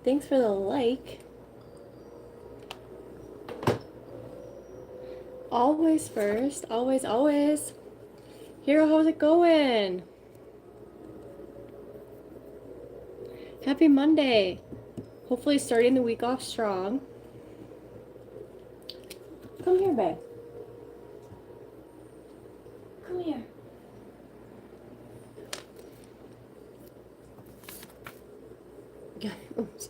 Thanks for the like. Always first. Always, always. Hero, how's it going? Happy Monday. Hopefully starting the week off strong. Come here, babe. Come here. Yeah. Oops.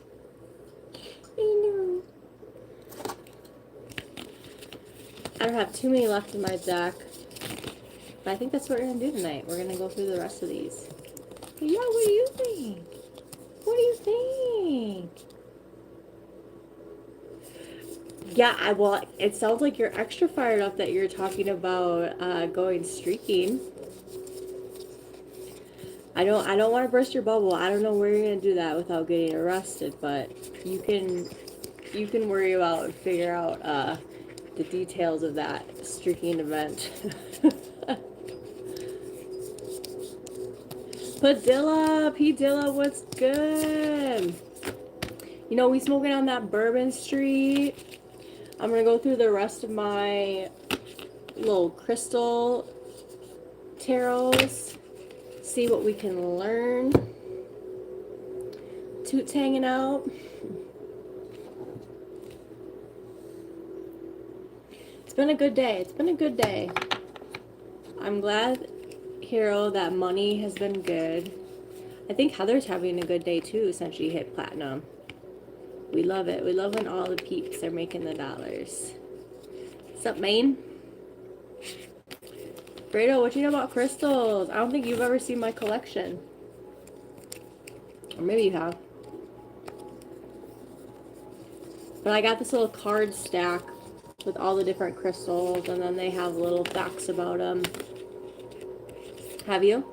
I know. I don't have too many left in my deck. But I think that's what we're going to do tonight. We're going to go through the rest of these. Yeah, what do you think? What do you think? Yeah, well, it sounds like you're extra fired up that you're talking about going streaking. I don't want to burst your bubble. I don't know where you're gonna do that without getting arrested, but you can worry about and figure out the details of that streaking event. Padilla, P Dilla, what's good? You know, we smoking on that Bourbon Street. I'm gonna go through the rest of my little crystal tarots, see what we can learn. Toots hanging out. It's been a good day. It's been a good day. I'm glad, Hero, that money has been good. I think Heather's having a good day too since she hit platinum. We love it. We love when all the peeps are making the dollars. What's up, Maine? Fredo, what you know about crystals? I don't think you've ever seen my collection. Or maybe you have. But I got this little card stack with all the different crystals, and then they have little facts about them. Have you?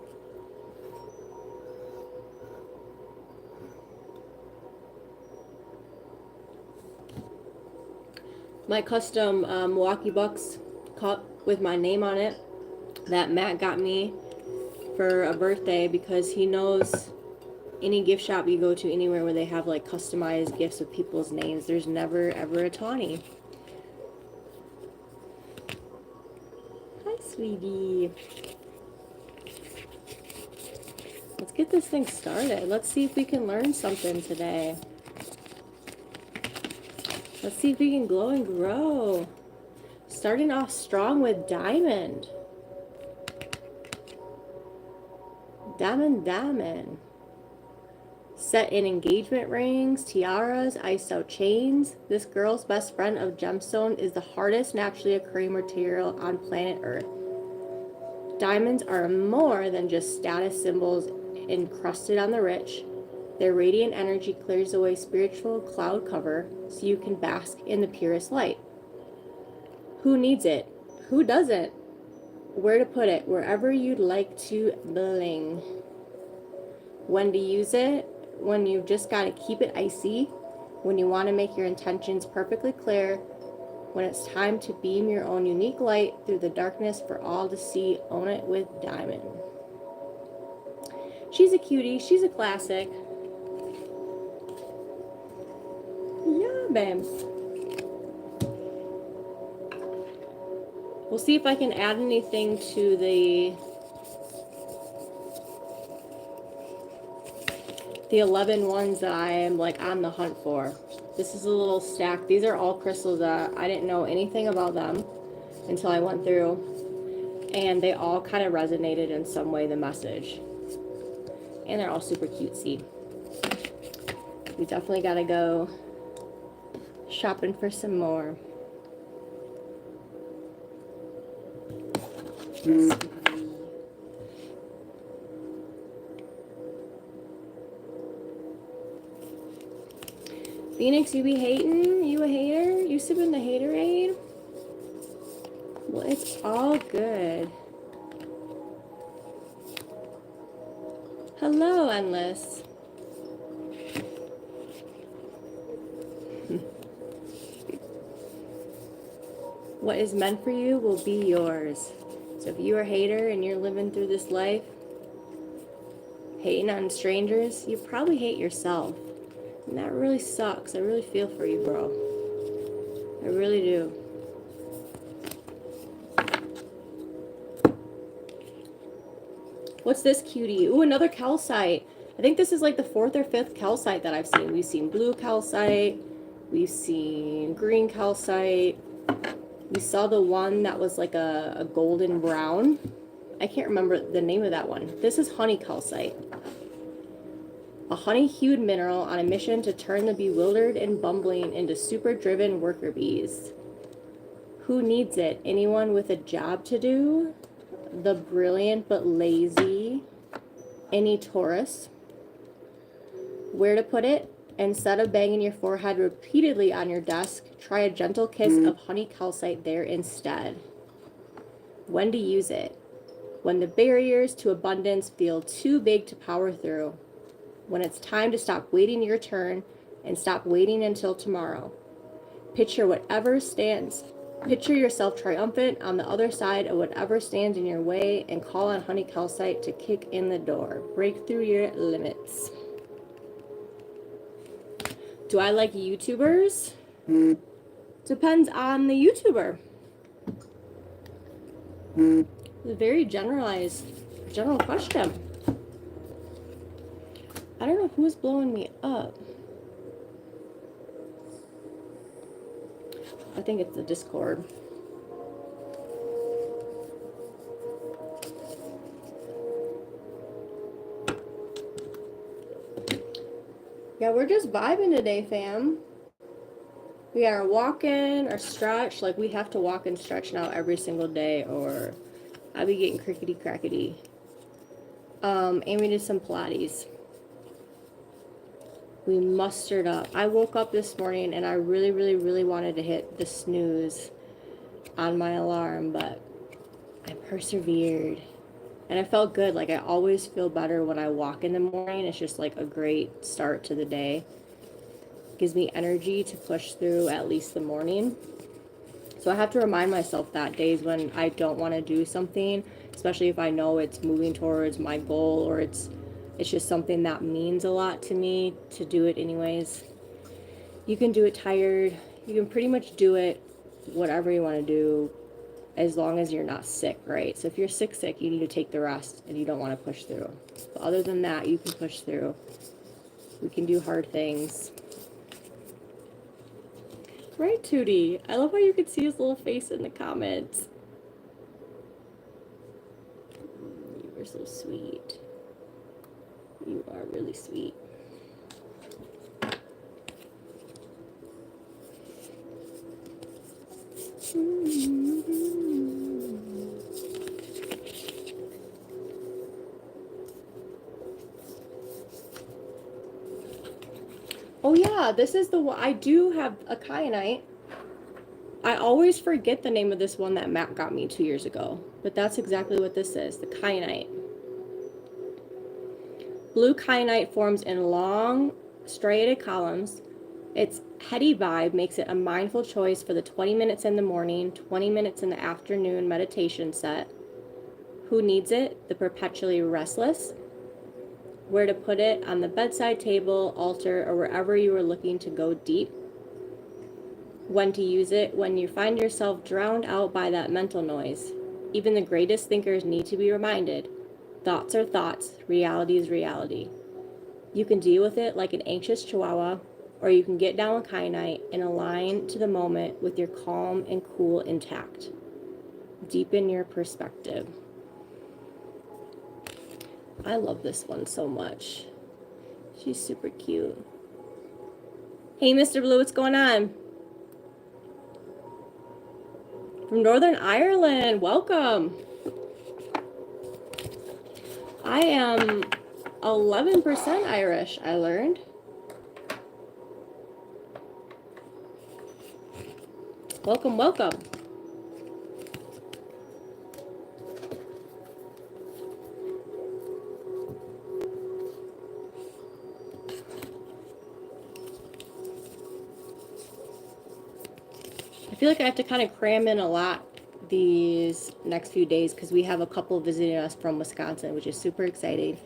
My custom Milwaukee Bucks cup with my name on it that Matt got me for a birthday because he knows any gift shop you go to anywhere where they have like customized gifts with people's names, there's never ever a tawny. Hi, sweetie. Let's get this thing started. Let's see if we can learn something today. Let's see if we can glow and grow. Starting off strong with diamond. Diamond. Set in engagement rings, tiaras, iced out chains. This girl's best friend of gemstone is the hardest naturally occurring material on planet Earth. Diamonds are more than just status symbols encrusted on the rich. Their radiant energy clears away spiritual cloud cover so you can bask in the purest light. Who needs it? Who doesn't? Where to put it? Wherever you'd like to bling. When to use it? When you've just got to keep it icy. When you want to make your intentions perfectly clear. When it's time to beam your own unique light through the darkness for all to see. Own it with diamond. She's a cutie. She's a classic. Yeah, babe. We'll see if I can add anything to the 11 ones that I am like on the hunt for. This is a little stack. These are all crystals that I didn't know anything about them until I went through, and they all kind of resonated in some way, the message. And they're all super cutesy. We definitely gotta go shopping for some more. Phoenix, you be hating? You a hater? You sipping the haterade? Well, it's all good. Hello, Endless. What is meant for you will be yours. So if you're a hater and you're living through this life hating on strangers, you probably hate yourself. And that really sucks. I really feel for you, bro. I really do. What's this cutie? Ooh, another calcite. I think this is like the 4th or 5th calcite that I've seen. We've seen blue calcite. We've seen green calcite. We saw the one that was like a golden brown. I can't remember the name of that one. This is honey calcite. A honey-hued mineral on a mission to turn the bewildered and bumbling into super-driven worker bees. Who needs it? Anyone with a job to do? The brilliant but lazy. Any Taurus. Where to put it? Instead of banging your forehead repeatedly on your desk, try a gentle kiss of honey calcite there instead. When to use it? When the barriers to abundance feel too big to power through. When it's time to stop waiting your turn and stop waiting until tomorrow. Picture yourself triumphant on the other side of whatever stands in your way and call on honey calcite to kick in the door. Break through your limits. Do I like YouTubers? Depends on the YouTuber. It's a very general question. I don't know who's blowing me up. I think it's the Discord. Yeah, we're just vibing today, fam. We are walking or stretch. Like, we have to walk and stretch now every single day, or I'll be getting crickety crackety. And we did some Pilates. We mustered up. I woke up this morning and I really, really, really wanted to hit the snooze on my alarm, but I persevered. And I felt good. Like, I always feel better when I walk in the morning. It's just like a great start to the day. Gives me energy to push through at least the morning. So I have to remind myself that days when I don't want to do something, especially if I know it's moving towards my goal or it's just something that means a lot to me, to do it anyways. You can do it tired. You can pretty much do it whatever you want to do as long as you're not sick, right? So if you're sick, you need to take the rest and you don't want to push through. But other than that, you can push through. We can do hard things. Right, Tootie? I love how you can see his little face in the comments. You are so sweet. You are really sweet. Oh yeah, this is the one. I do have a kyanite. I always forget the name of this one that Matt got me 2 years ago, but that's exactly what this is, the kyanite. Blue kyanite forms in long, striated columns. Its heady vibe makes it a mindful choice for the 20 minutes in the morning, 20 minutes in the afternoon meditation set. Who needs it? The perpetually restless. Where to put it? On the bedside table, altar, or wherever you are looking to go deep. When to use it? When you find yourself drowned out by that mental noise. Even the greatest thinkers need to be reminded. Thoughts are thoughts, reality is reality. You can deal with it like an anxious chihuahua, or you can get down with kyanite and align to the moment with your calm and cool intact. Deepen your perspective. I love this one so much. She's super cute. Hey, Mr. Blue, what's going on? From Northern Ireland, welcome. I am 11% Irish, I learned. Welcome, welcome. I feel like I have to kind of cram in a lot these next few days because we have a couple visiting us from Wisconsin, which is super exciting.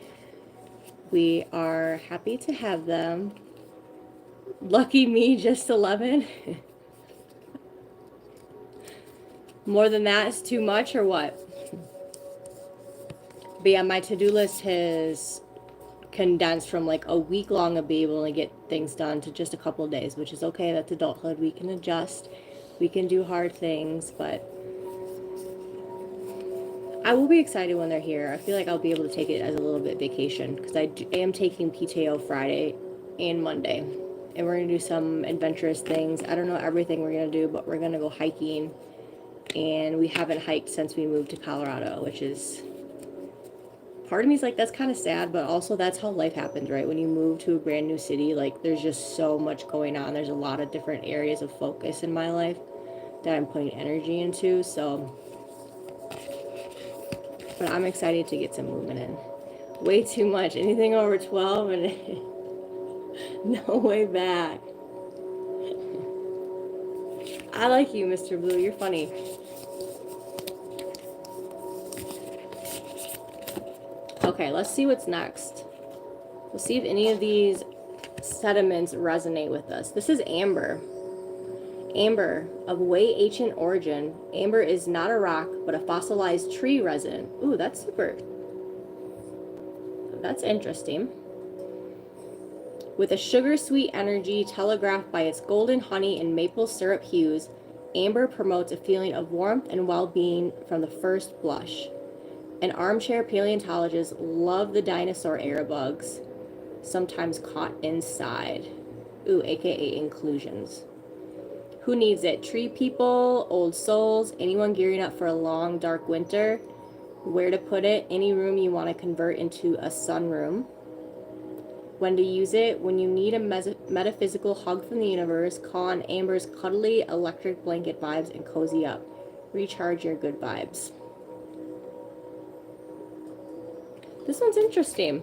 We are happy to have them. Lucky me, just 11. More than that is too much or what? But yeah, my to-do list has condensed from like a week long of being able to get things done to just a couple of days, which is okay. That's adulthood. We can adjust. We can do hard things, but I will be excited when they're here. I feel like I'll be able to take it as a little bit vacation because I am taking PTO Friday and Monday. And we're going to do some adventurous things. I don't know everything we're going to do, but we're going to go hiking. And we haven't hiked since we moved to Colorado, which is... part of me is like, that's kind of sad, but also that's how life happens, right? When you move to a brand new city, like there's just so much going on. There's a lot of different areas of focus in my life that I'm putting energy into, so... but I'm excited to get some movement in. Way too much. Anything over 12 and no way back. I like you, Mr. Blue. You're funny. Okay, let's see what's next. We'll see if any of these sediments resonate with us. This is amber. Amber, of way ancient origin. Amber is not a rock, but a fossilized tree resin. Ooh, that's super. That's interesting. With a sugar-sweet energy telegraphed by its golden honey and maple syrup hues, amber promotes a feeling of warmth and well-being from the first blush. And armchair paleontologists love the dinosaur-era bugs, sometimes caught inside. Ooh, aka inclusions. Who needs it? Tree people, old souls, anyone gearing up for a long, dark winter. Where to put it? Any room you want to convert into a sunroom. When to use it? When you need a metaphysical hug from the universe, call on Amber's cuddly electric blanket vibes and cozy up. Recharge your good vibes. This one's interesting.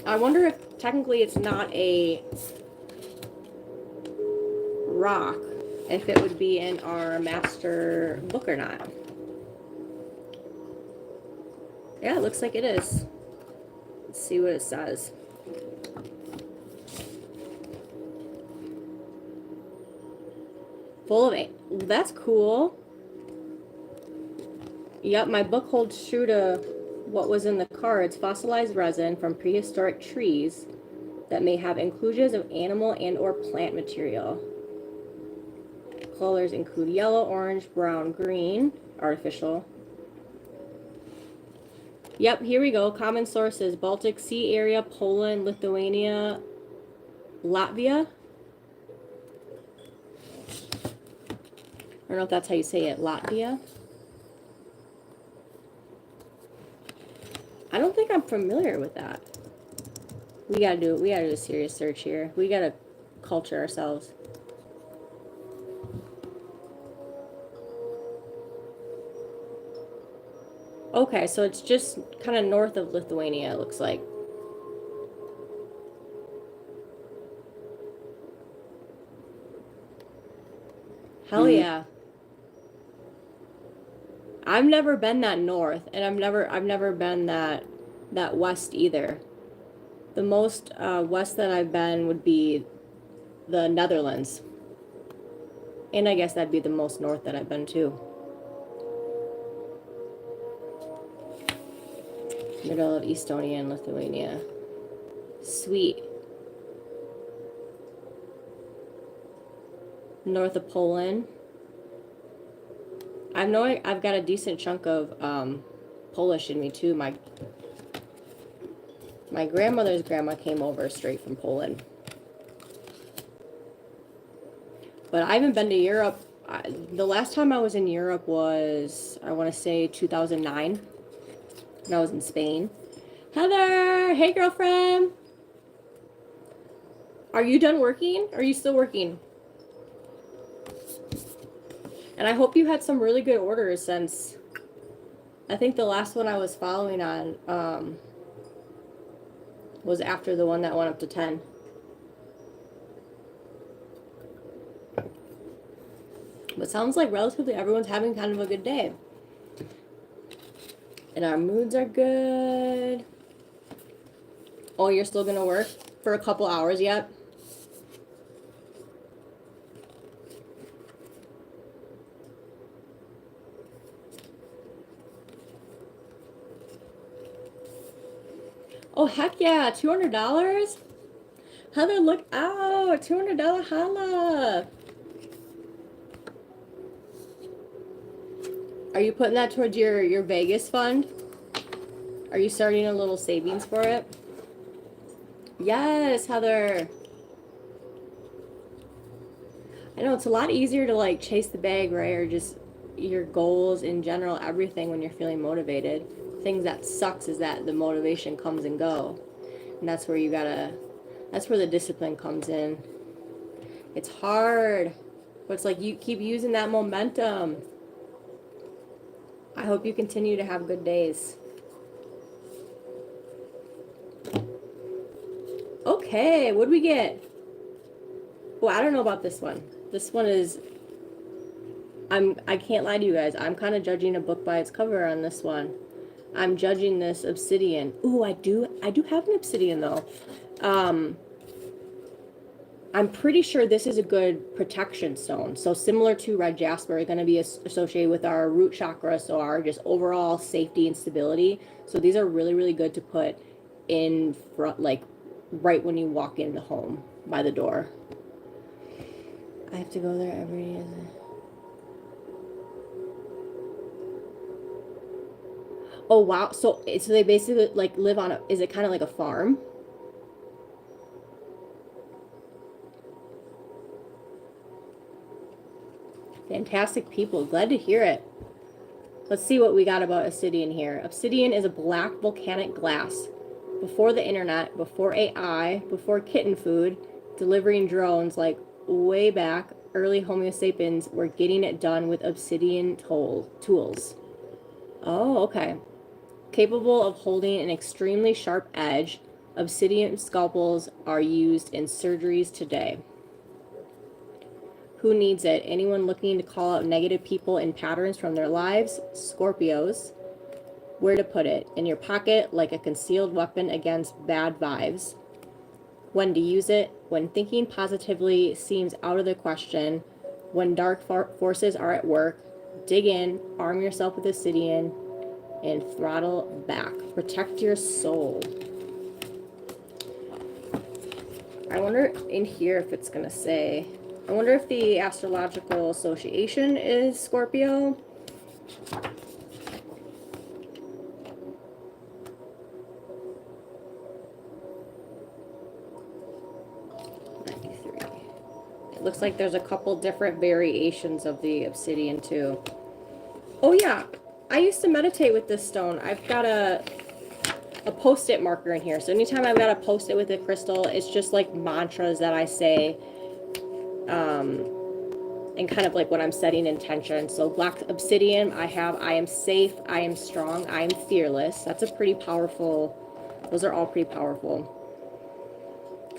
I wonder if technically it's not a rock, if it would be in our master book or not. Yeah, it looks like it is. Let's see what it says. Full of it. That's cool. Yep, my book holds true to what was in the cards. Fossilized resin from prehistoric trees that may have inclusions of animal and or plant material. Colors include yellow, orange, brown, green, artificial. Yep, here we go. Common sources: Baltic Sea area, Poland, Lithuania, Latvia. I don't know if that's how you say it. Latvia. I don't think I'm familiar with that. We gotta do a serious search here. We gotta culture ourselves. Okay, so it's just kind of north of Lithuania, it looks like. Hell yeah. I've never been that north, and I've never been that west either. The most west that I've been would be the Netherlands. And I guess that'd be the most north that I've been too. Middle of Estonia and Lithuania. Sweet. North of Poland. I've got a decent chunk of Polish in me too. My grandmother's grandma came over straight from Poland. But I haven't been to Europe. The last time I was in Europe was, I want to say 2009. And I was in Spain. Heather! Hey, girlfriend! Are you done working? Or are you still working? And I hope you had some really good orders, since I think the last one I was following on was after the one that went up to 10. But sounds like relatively everyone's having kind of a good day. And our moods are good. Oh, you're still gonna work for a couple hours yet? Oh, heck yeah, $200? Heather, look out, $200 holla. Are you putting that towards your Vegas fund? Are you starting a little savings for it? Yes, Heather. I know it's a lot easier to like chase the bag, right? Or just your goals in general, everything when you're feeling motivated. Things that sucks is that the motivation comes and go. And that's where that's where the discipline comes in. It's hard, but it's like you keep using that momentum. I hope you continue to have good days. Okay, what do we get? Well, I don't know about this one. This one is, I can't lie to you guys. I'm kind of judging a book by its cover on this one. I'm judging this obsidian. Ooh, I do have an obsidian though. I'm pretty sure this is a good protection stone. So similar to red jasper, going to be associated with our root chakra, so our just overall safety and stability. So these are really, really good to put in front, like right when you walk in the home by the door. I have to go there every day. Oh wow! So they basically like live on a. Is it kind of like a farm? Fantastic people. Glad to hear it. Let's see what we got about obsidian here. Obsidian is a black volcanic glass. Before the internet, before AI, before kitten food, delivering drones, like way back, early Homo sapiens were getting it done with obsidian tools. Oh, okay. Capable of holding an extremely sharp edge, obsidian scalpels are used in surgeries today. Who needs it? Anyone looking to call out negative people and patterns from their lives? Scorpios. Where to put it? In your pocket, like a concealed weapon against bad vibes. When to use it? When thinking positively seems out of the question. When dark forces are at work. Dig in, arm yourself with obsidian, and throttle back. Protect your soul. I wonder in here if it's going to say... I wonder if the astrological association is Scorpio. It looks like there's a couple different variations of the obsidian too. Oh yeah, I used to meditate with this stone. I've got a post-it marker in here. So anytime I've got a post-it with a crystal, it's just like mantras that I say. And kind of like when I'm setting intention. So black obsidian, I am safe, I am strong, I am fearless. That's a pretty powerful, those are all pretty powerful.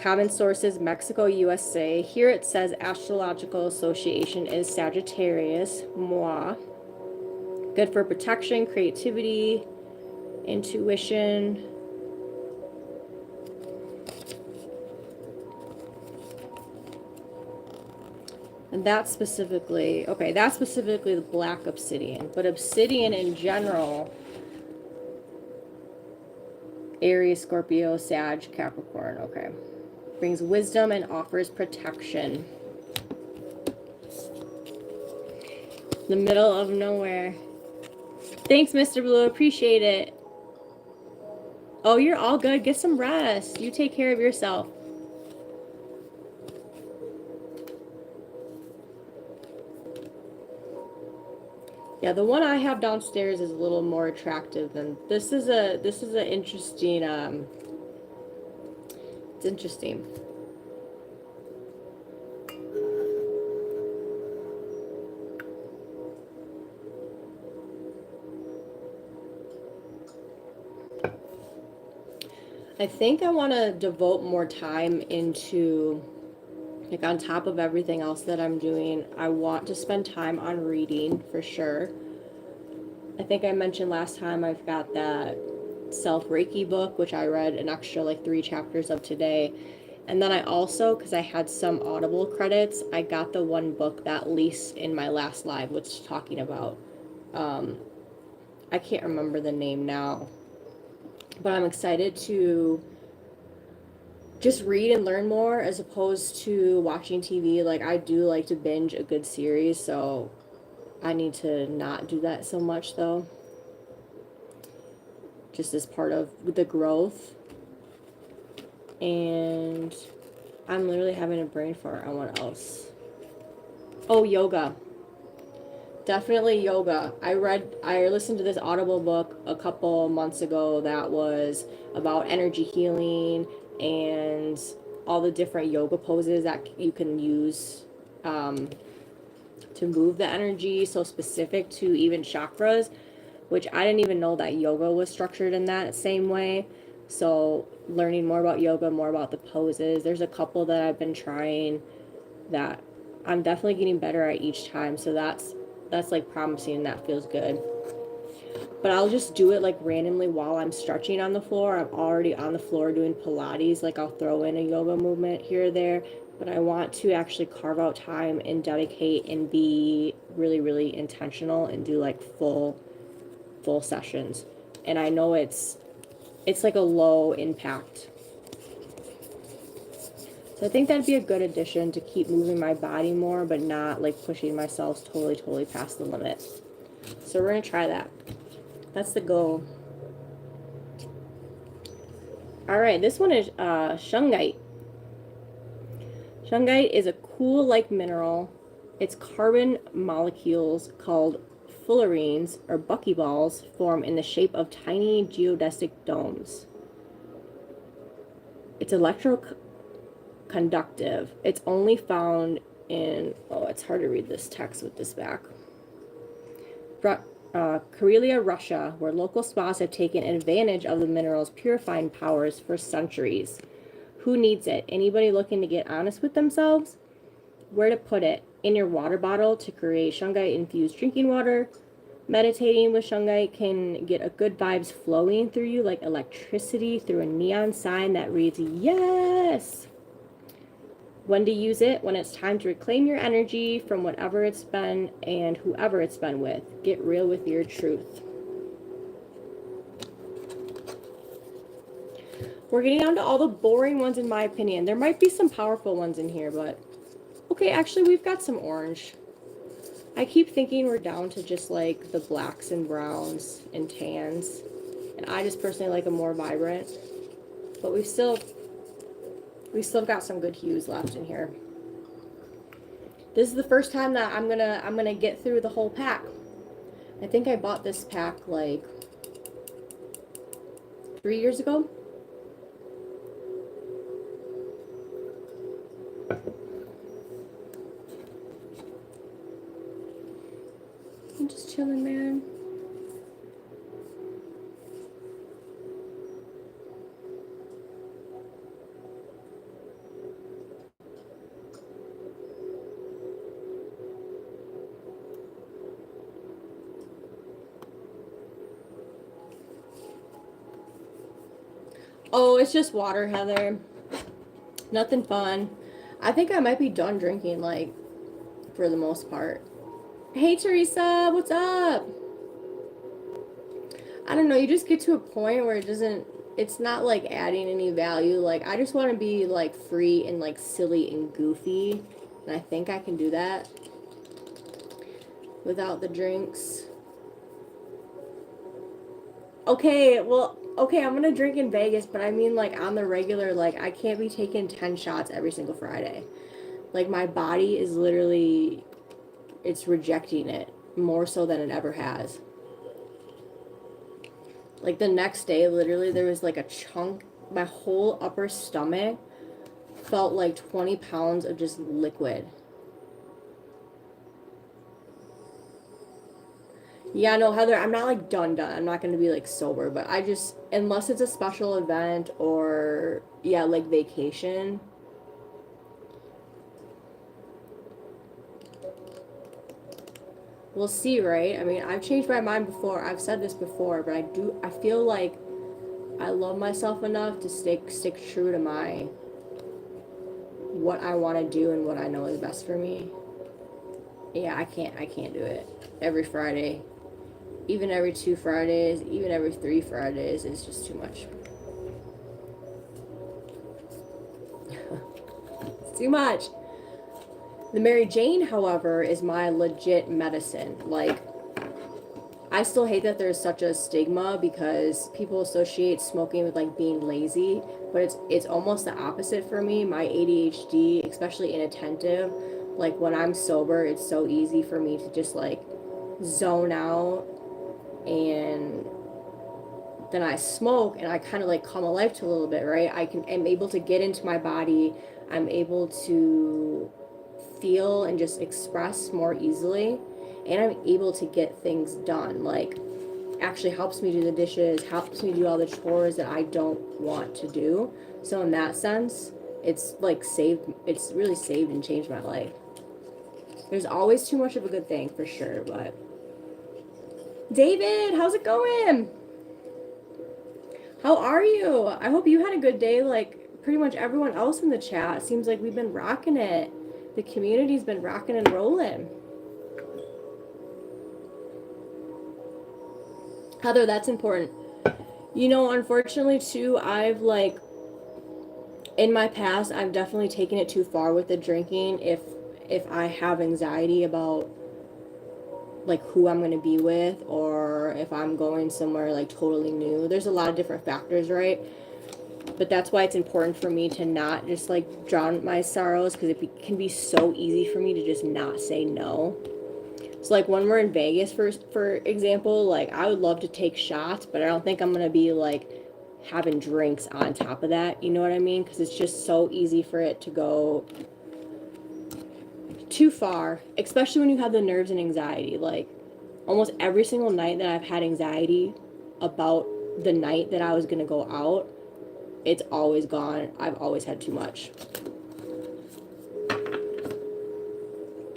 Common sources, Mexico, USA. Here it says astrological association is Sagittarius, moi. Good for protection, creativity, intuition. And that's specifically, okay, that's specifically the black obsidian. But obsidian in general, Aries, Scorpio, Sag, Capricorn, okay. Brings wisdom and offers protection. The middle of nowhere. Thanks, Mr. Blue, appreciate it. Oh, you're all good. Get some rest. You take care of yourself. Yeah, the one I have downstairs is a little more attractive than this is a interesting it's interesting. I think I want to devote more time into, like, on top of everything else that I'm doing, I want to spend time on reading for sure. I think I mentioned last time I've got that self Reiki book, which I read an extra like 3 chapters of today. And then I also, because I had some Audible credits, I got the one book that leased in my last live, which is talking about. Um, I can't remember the name now, but I'm excited to just read and learn more as opposed to watching TV. Like, I do like to binge a good series, so I need to not do that so much though, just as part of the growth. And I'm literally having a brain fart on what else. Oh, yoga. Definitely yoga. I listened to this Audible book a couple months ago that was about energy healing and all the different yoga poses that you can use um, to move the energy, so specific to even chakras, which I didn't even know that yoga was structured in that same way. So learning more about yoga, more about the poses. There's a couple that I've been trying that I'm definitely getting better at each time. So that's like promising, and that feels good. But I'll just do it like randomly while I'm stretching on the floor. I'm already on the floor doing Pilates. Like, I'll throw in a yoga movement here or there, but I want to actually carve out time and dedicate and be really, really intentional and do like full sessions. And I know it's like a low impact. So I think that'd be a good addition to keep moving my body more, but not like pushing myself totally past the limit. So we're gonna try that. That's the goal. All right, this one is shungite. Shungite is a cool-like mineral. Its carbon molecules, called fullerenes or buckyballs, form in the shape of tiny geodesic domes. It's electroconductive. It's only found in, oh, it's hard to read this text with this back. Karelia, Russia, where local spas have taken advantage of the mineral's purifying powers for centuries. Who needs it? Anybody looking to get honest with themselves? Where to put it? In your water bottle to create shungite-infused drinking water. Meditating with shungite can get a good vibes flowing through you like electricity through a neon sign that reads, yes! When to use it? When it's time to reclaim your energy from whatever it's been and whoever it's been with. Get real with your truth. We're getting down to all the boring ones in my opinion. There might be some powerful ones in here, but... Okay, actually we've got some orange. I keep thinking we're down to just like the blacks and browns and tans. And I just personally like them more vibrant. But we've still got some good hues left in here. This is the first time that I'm gonna get through the whole pack. I think I bought this pack like 3 years ago. I'm just chilling, man. Oh, it's just water, Heather. Nothing fun. I think I might be done drinking, like, for the most part. Hey, Teresa, what's up? I don't know, you just get to a point where it's not like adding any value. Like, I just want to be like free and like silly and goofy. And I think I can do that without the drinks. Okay, well, okay, I'm gonna drink in Vegas, but I mean like on the regular, like I can't be taking 10 shots every single Friday. Like, my body is literally, it's rejecting it more so than it ever has. Like, the next day, literally, there was like a chunk, my whole upper stomach felt like 20 pounds of just liquid. Yeah, no, Heather, I'm not like done. I'm not gonna be like sober, but I just, unless it's a special event or, yeah, like vacation. We'll see, right? I mean, I've changed my mind before. I've said this before, but I feel like I love myself enough to stick true to my, what I want to do and what I know is best for me. Yeah, I can't do it every Friday. Even every 2 Fridays, even every 3 Fridays is just too much. It's too much. The Mary Jane, however, is my legit medicine. Like, I still hate that there's such a stigma because people associate smoking with like being lazy, but it's almost the opposite for me. My ADHD, especially inattentive, like when I'm sober, it's so easy for me to just like zone out, and then I smoke and I kind of like come alive to a little bit, right? I'm able to get into my body. I'm able to feel and just express more easily, and I'm able to get things done. Like, actually helps me do the dishes, helps me do all the chores that I don't want to do. So in that sense, it's really saved and changed my life. There's always too much of a good thing for sure, but David, how's it going? How are you? I hope you had a good day like pretty much everyone else in the chat. Seems like we've been rocking it. The community's been rocking and rolling. Heather, that's important. You know, unfortunately too, I've like in my past I've definitely taken it too far with the drinking. If I have anxiety about like who I'm going to be with, or if I'm going somewhere like totally new, there's a lot of different factors, right? But that's why it's important for me to not just like drown my sorrows, because it can be so easy for me to just not say no. So like when we're in Vegas, for example, like I would love to take shots, but I don't think I'm going to be like having drinks on top of that, you know what I mean? Because it's just so easy for it to go too far, especially when you have the nerves and anxiety. Like almost every single night that I've had anxiety about the night that I was going to go out, it's always gone. I've always had too much.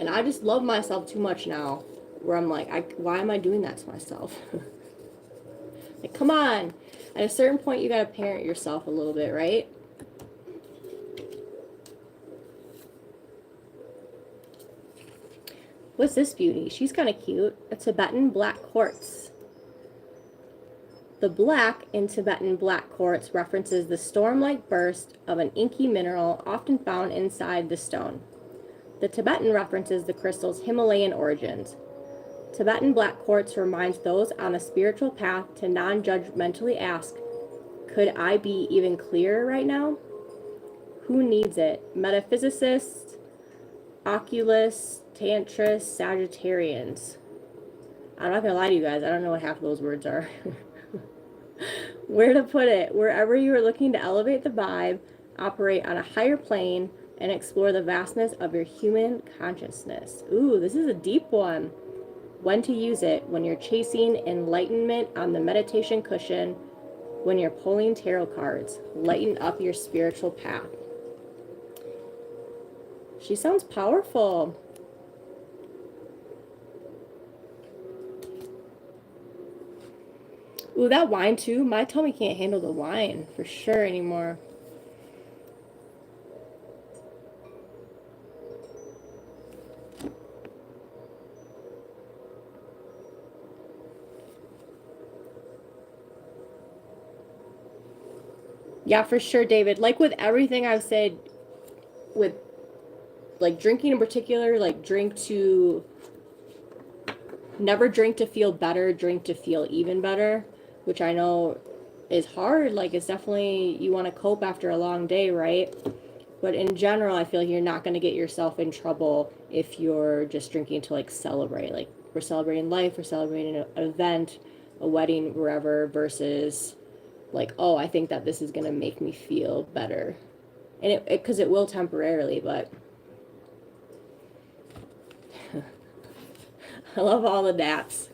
And I just love myself too much now, where I'm like, why am I doing that to myself? Like, come on. At a certain point, you got to parent yourself a little bit, right? What's this beauty? She's kind of cute. A Tibetan black quartz. The black in Tibetan black quartz references the storm-like burst of an inky mineral often found inside the stone. The Tibetan references the crystal's Himalayan origins. Tibetan black quartz reminds those on a spiritual path to non-judgmentally ask, could I be even clearer right now? Who needs it? Metaphysicists, oculists, tantrists, Sagittarians. I'm not gonna lie to you guys, I don't know what half of those words are. Where to put it? Wherever you are looking to elevate the vibe, operate on a higher plane, and explore the vastness of your human consciousness. Ooh, this is a deep one. When to use it: when you're chasing enlightenment on the meditation cushion, when you're pulling tarot cards. Lighten up your spiritual path. She sounds powerful. Ooh, that wine too. My tummy can't handle the wine for sure anymore. Yeah, for sure, David. Like with everything I've said, with like drinking in particular, like never drink to feel better, drink to feel even better, which I know is hard. Like, it's definitely, you want to cope after a long day, right? But in general, I feel like you're not going to get yourself in trouble if you're just drinking to like celebrate. Like, we're celebrating life, we're celebrating an event, a wedding, wherever, versus like, oh, I think that this is going to make me feel better. And because it will temporarily, but I love all the naps.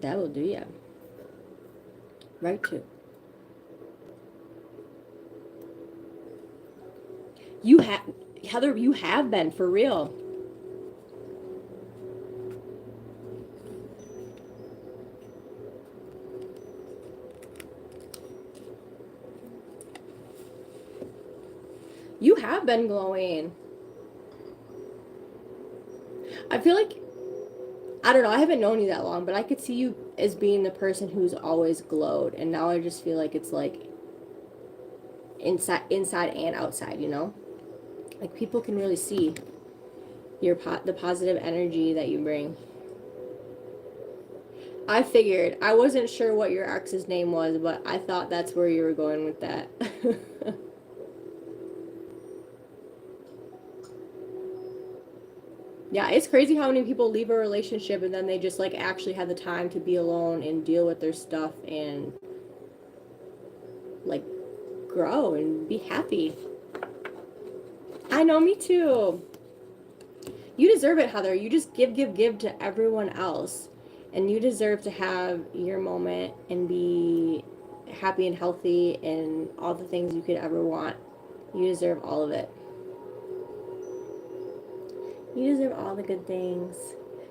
That will do ya. Right too. You have, Heather, you have been, for real. You have been glowing. I feel like, I don't know, I haven't known you that long, but I could see you as being the person who's always glowed, and now I just feel like it's like inside and outside, you know? Like people can really see the positive energy that you bring. I figured. I wasn't sure what your ex's name was, but I thought that's where you were going with that. Yeah, it's crazy how many people leave a relationship and then they just like actually have the time to be alone and deal with their stuff and like grow and be happy. I know, me too. You deserve it, Heather. You just give to everyone else. And you deserve to have your moment and be happy and healthy and all the things you could ever want. You deserve all of it. You deserve all the good things.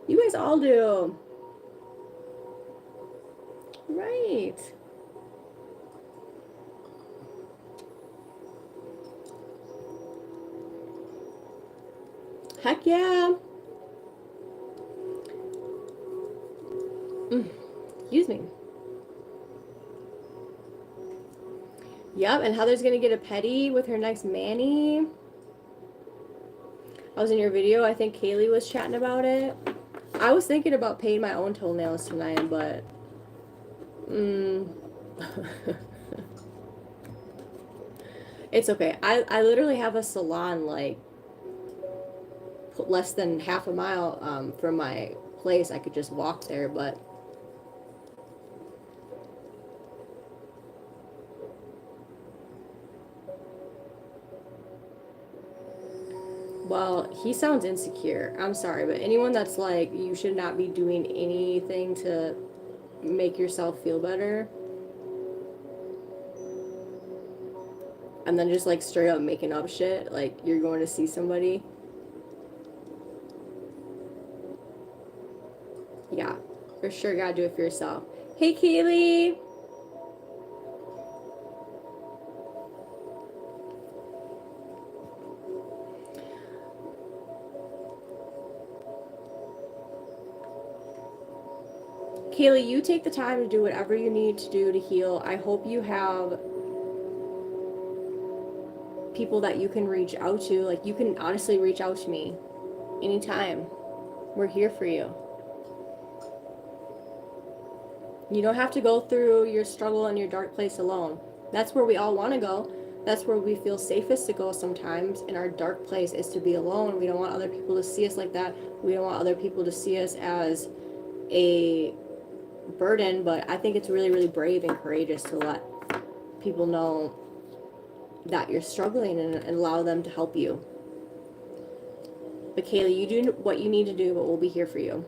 You guys all do. Right. Heck yeah. Excuse me. Yep, and Heather's gonna get a petty with her next Manny. I was in your video. I think Kaylee was chatting about it. I was thinking about painting my own toenails tonight, but it's okay. I literally have a salon like less than half a mile from my place. I could just walk there, but well, he sounds insecure. I'm sorry, but anyone that's like, you should not be doing anything to make yourself feel better, and then just like straight up making up shit, like you're going to see somebody. Yeah, for sure, gotta do it for yourself. Hey, Kaylee. Kaylee, you take the time to do whatever you need to do to heal. I hope you have people that you can reach out to. Like, you can honestly reach out to me anytime. We're here for you. You don't have to go through your struggle and your dark place alone. That's where we all want to go. That's where we feel safest to go sometimes. In our dark place is to be alone. We don't want other people to see us like that. We don't want other people to see us as a burden, but I think it's really, really brave and courageous to let people know that you're struggling and allow them to help you. But Kaylee, you do what you need to do, but we'll be here for you.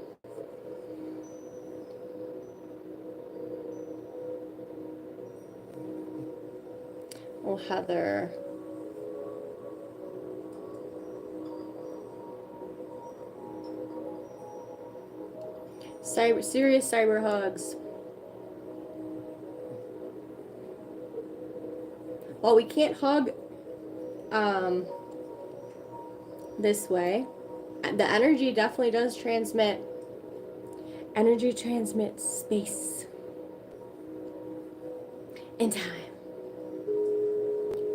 Oh, Heather. Serious cyber hugs. Well, we can't hug this way. The energy definitely does transmit. Energy transmits space and time.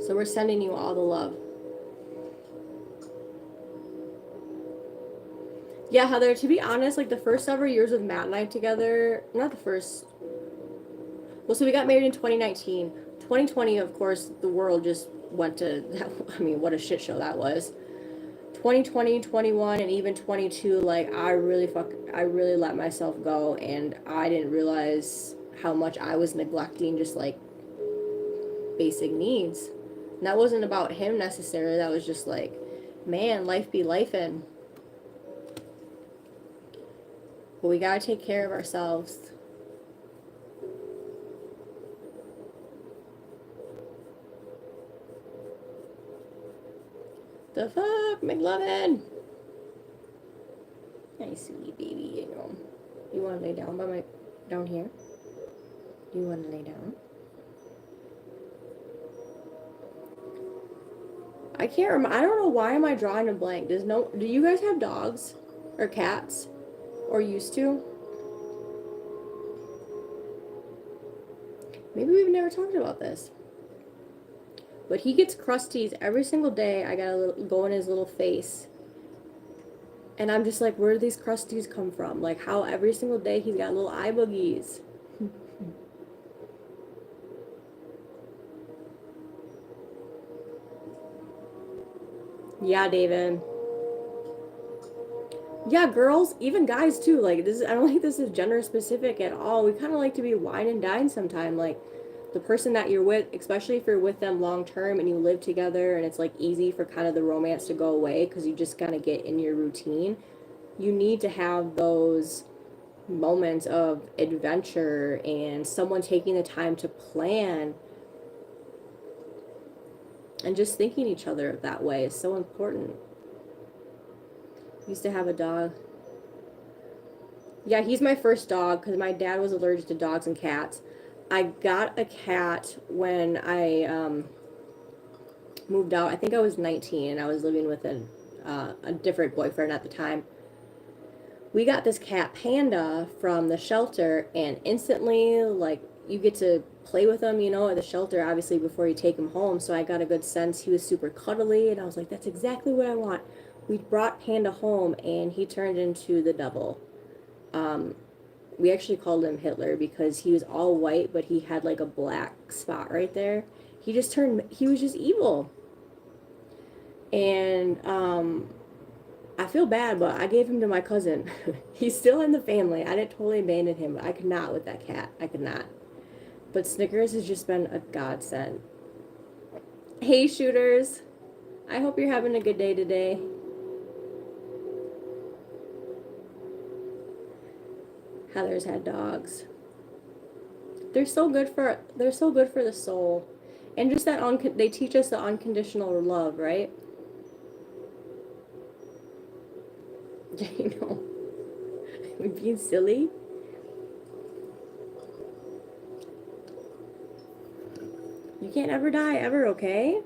So we're sending you all the love. Yeah, Heather, to be honest, like the first several years of Matt and I together, not the first. Well, so we got married in 2019. 2020, of course, the world just went to, I mean, what a shit show that was. 2020, 21, and even 22, like I really let myself go, and I didn't realize how much I was neglecting just like basic needs. And that wasn't about him necessarily. That was just like, man, life be lifing. But we gotta take care of ourselves. The fuck, McLovin? Nice sweetie baby, you know. You want to lay down by down here? You want to lay down? I can't remember. I don't know why am I drawing a blank. Do you guys have dogs or cats or used to? Maybe we've never talked about this. But he gets crusties every single day. I gotta go in his little face. And I'm just like, where do these crusties come from? Like, how every single day he's got little eye boogies. Yeah, David. Yeah, girls, even guys too. Like, this, I don't think this is gender specific at all. We kind of like to be wine and dine sometime. Like, the person that you're with, especially if you're with them long term and you live together and it's like easy for kind of the romance to go away because you just kind of get in your routine. You need to have those moments of adventure and someone taking the time to plan and just thinking each other that way is so important. I used to have a dog. Yeah, he's my first dog because my dad was allergic to dogs and cats. I got a cat when I moved out. I think I was 19 and I was living with a different boyfriend at the time. We got this cat Panda from the shelter, and instantly, like, you get to play with him, you know, at the shelter, obviously, before you take him home. So I got a good sense. He was super cuddly, and I was like, that's exactly what I want. We brought Panda home, and he turned into the devil. We actually called him Hitler because he was all white, but he had like a black spot right there. He was just evil. And I feel bad, but I gave him to my cousin. He's still in the family. I didn't totally abandon him, but I could not with that cat. I could not. But Snickers has just been a godsend. Hey, shooters. I hope you're having a good day today. Heather's had dogs. They're so good for the soul. And just that they teach us the unconditional love, right? You know. We're being silly. You can't ever die ever, okay?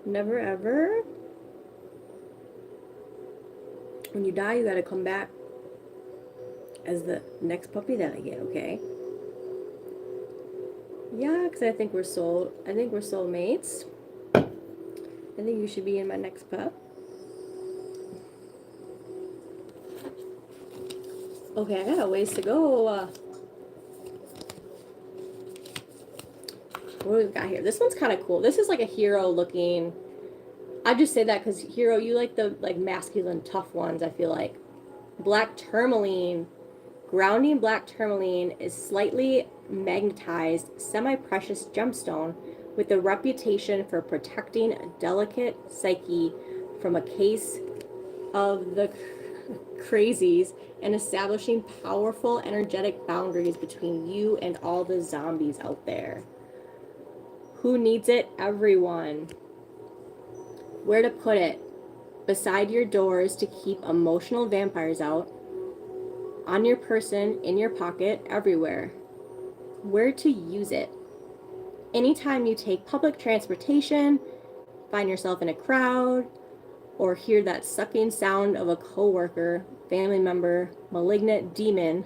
Never ever. When you die, you gotta come back as the next puppy that I get, okay? Yeah, because I think we're soulmates. I think you should be in my next pup. Okay, I got a ways to go. What do we got here? This one's kind of cool. This is like a hero looking. I just say that because hero, you like the like masculine, tough ones, I feel like. Black tourmaline. Grounding black tourmaline is slightly magnetized, semi-precious gemstone with a reputation for protecting a delicate psyche from a case of the crazies and establishing powerful energetic boundaries between you and all the zombies out there. Who needs it? Everyone. Where to put it? Beside your doors to keep emotional vampires out. On your person, in your pocket, everywhere. Where to use it? Anytime you take public transportation, find yourself in a crowd, or hear that sucking sound of a coworker, family member, malignant demon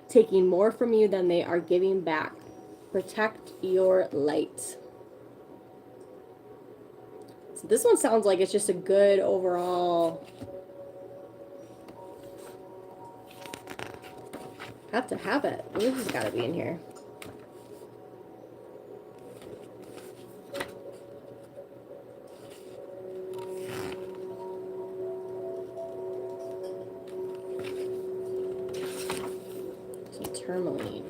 taking more from you than they are giving back. Protect your light. So this one sounds like it's just a good overall. Have to have it. This has got to be in here. Some tourmaline.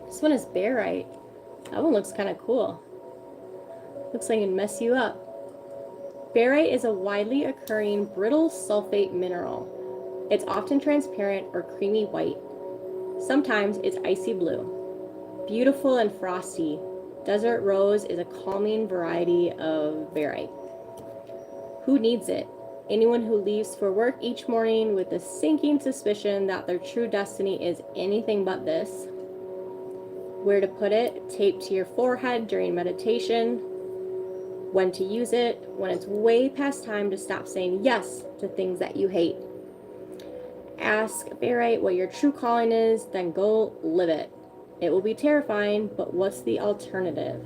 This one is barite. That one looks kind of cool. Looks like it'd mess you up. Barite is a widely occurring brittle sulfate mineral. It's often transparent or creamy white. Sometimes it's icy blue. Beautiful and frosty, desert rose is a calming variety of barite. Who needs it? Anyone who leaves for work each morning with a sinking suspicion that their true destiny is anything but this. Where to put it? Taped to your forehead during meditation. When to use it? When it's way past time to stop saying yes to things that you hate. Ask barite what your true calling is, then go live it. It will be terrifying, but what's the alternative?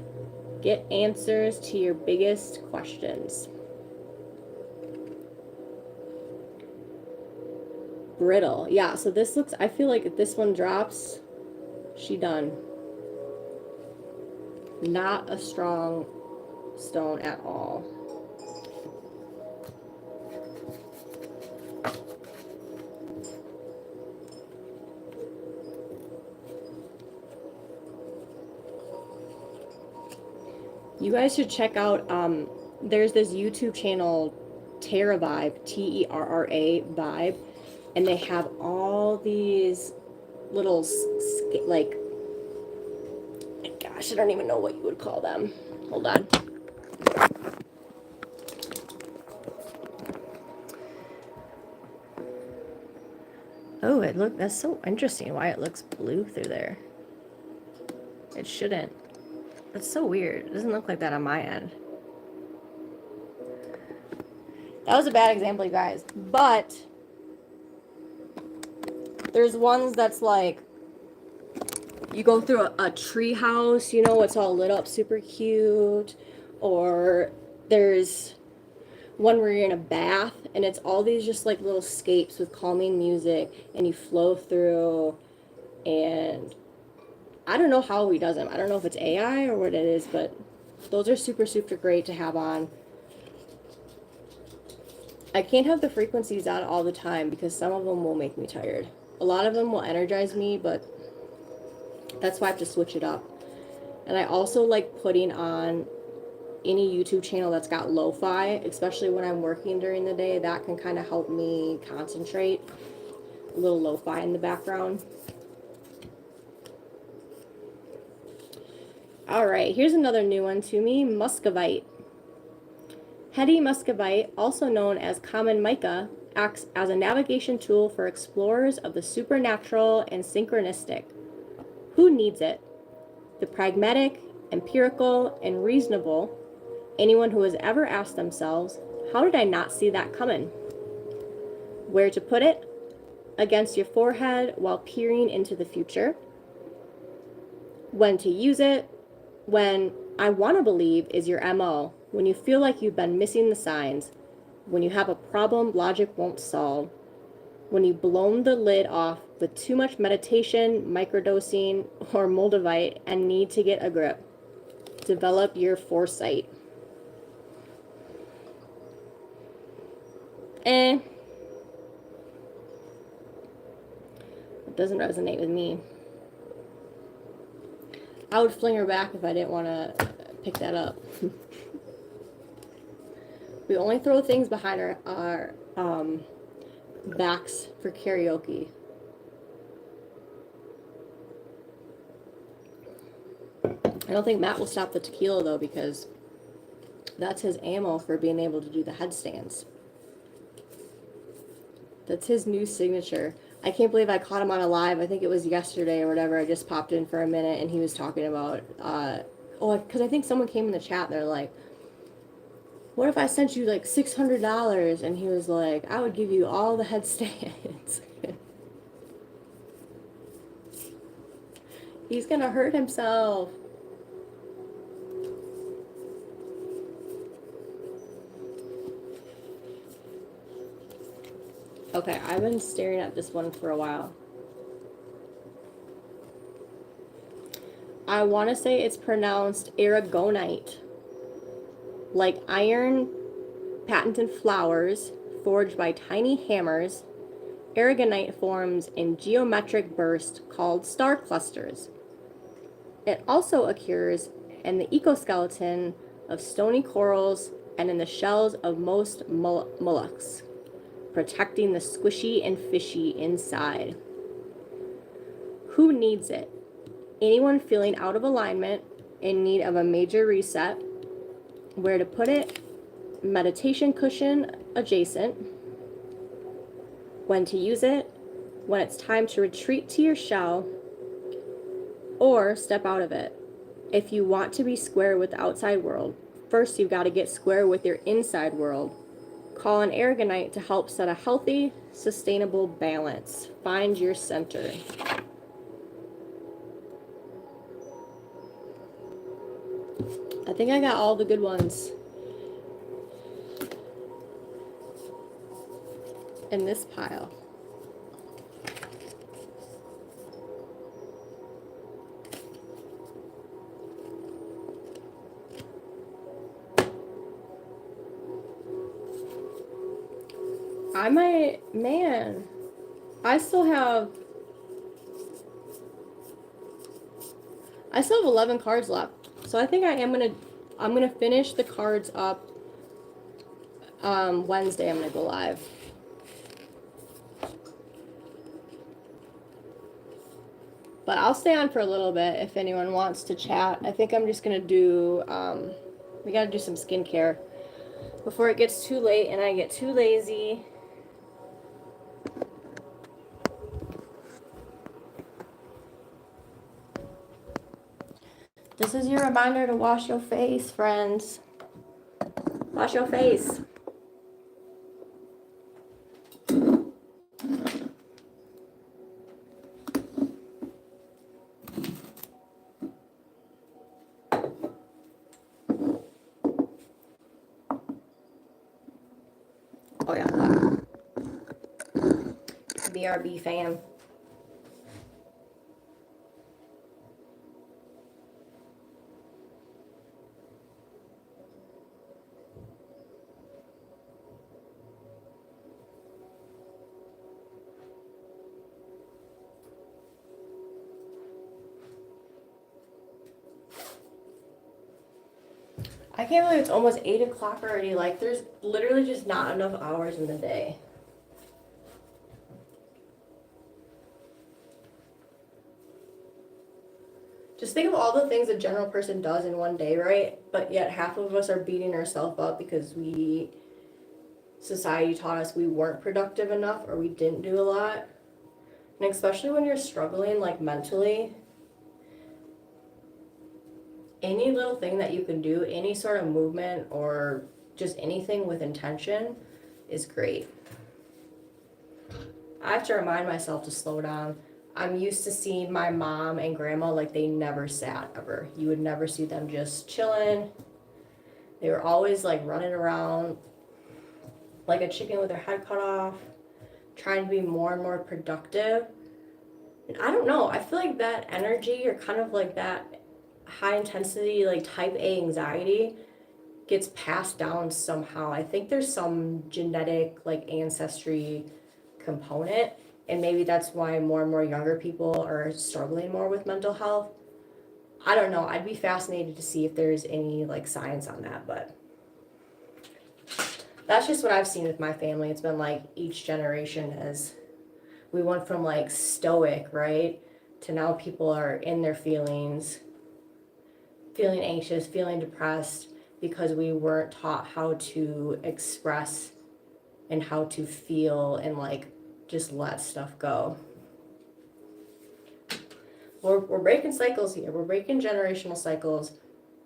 Get answers to your biggest questions. Brittle. Yeah, so this looks, I feel like if this one drops, she done. Not a strong stone at all. You guys should check out, there's this YouTube channel, Terra Vibe, Terra Vibe, and they have all these little, like, gosh, I don't even know what you would call them. Hold on. Oh, that's so interesting why it looks blue through there. It shouldn't. That's so weird. It doesn't look like that on my end. That was a bad example, you guys. But there's ones that's like, you go through a tree house, you know, it's all lit up super cute. Or there's one where you're in a bath and it's all these just like little scapes with calming music and you flow through. And I don't know how he does them. I don't know if it's AI or what it is, but those are super, super great to have on. I can't have the frequencies on all the time because some of them will make me tired. A lot of them will energize me, but that's why I have to switch it up. And I also like putting on any YouTube channel that's got lo-fi, especially when I'm working during the day. That can kind of help me concentrate. A little lo-fi in the background. All right, here's another new one to me, muscovite. Heady muscovite, also known as common mica, acts as a navigation tool for explorers of the supernatural and synchronistic. Who needs it? The pragmatic, empirical, and reasonable. Anyone who has ever asked themselves, how did I not see that coming? Where to put it? Against your forehead while peering into the future. When to use it? When I want to believe is your MO. When you feel like you've been missing the signs. When you have a problem logic won't solve. When you've blown the lid off with too much meditation, microdosing, or moldavite and need to get a grip. Develop your foresight. It doesn't resonate with me. I would fling her back if I didn't want to pick that up. We only throw things behind our backs for karaoke. I don't think Matt will stop the tequila though, because that's his ammo for being able to do the headstands. That's his new signature. I can't believe I caught him on a live. I think it was yesterday or whatever. I just popped in for a minute and he was talking about, because I think someone came in the chat and they're like, what if I sent you like $600? And he was like, I would give you all the headstands. He's gonna hurt himself. Okay, I've been staring at this one for a while. I want to say it's pronounced aragonite. Like iron, patented flowers forged by tiny hammers, aragonite forms in geometric bursts called star clusters. It also occurs in the ecoskeleton of stony corals and in the shells of most mollusks, protecting the squishy and fishy inside. Who needs it? Anyone feeling out of alignment, in need of a major reset. Where to put it? Meditation cushion adjacent. When to use it? When it's time to retreat to your shell or step out of it. If you want to be square with the outside world, first you've got to get square with your inside world. Call on Aragonite to help set a healthy, sustainable balance. Find your center. I think I got all the good ones in this pile. I still have 11 cards left. So I think I'm gonna finish the cards up Wednesday. I'm gonna go live. But I'll stay on for a little bit if anyone wants to chat. I think I'm just gonna do we gotta do some skincare before it gets too late and I get too lazy. This is your reminder to wash your face, friends. Wash your face. Oh yeah. BRB fan. I can't believe it's almost 8 o'clock already. Like, there's literally just not enough hours in the day. Just think of all the things a general person does in one day, right? But yet half of us are beating ourselves up because society taught us we weren't productive enough or we didn't do a lot. And especially when you're struggling, like, mentally, any little thing that you can do, any sort of movement or just anything with intention is great. I have to remind myself to slow down. I'm used to seeing my mom and grandma like they never sat ever. You would never see them just chilling. They were always like running around like a chicken with their head cut off, trying to be more and more productive. And I don't know, I feel like that energy or kind of like that high intensity, like type A anxiety gets passed down somehow. I think there's some genetic like ancestry component, and maybe that's why more and more younger people are struggling more with mental health. I don't know. I'd be fascinated to see if there's any like science on that, but that's just what I've seen with my family. It's been like each generation we went from like stoic, right, to now people are in their feelings, feeling anxious, feeling depressed, because we weren't taught how to express and how to feel and like just let stuff go. We're breaking cycles here. We're breaking generational cycles.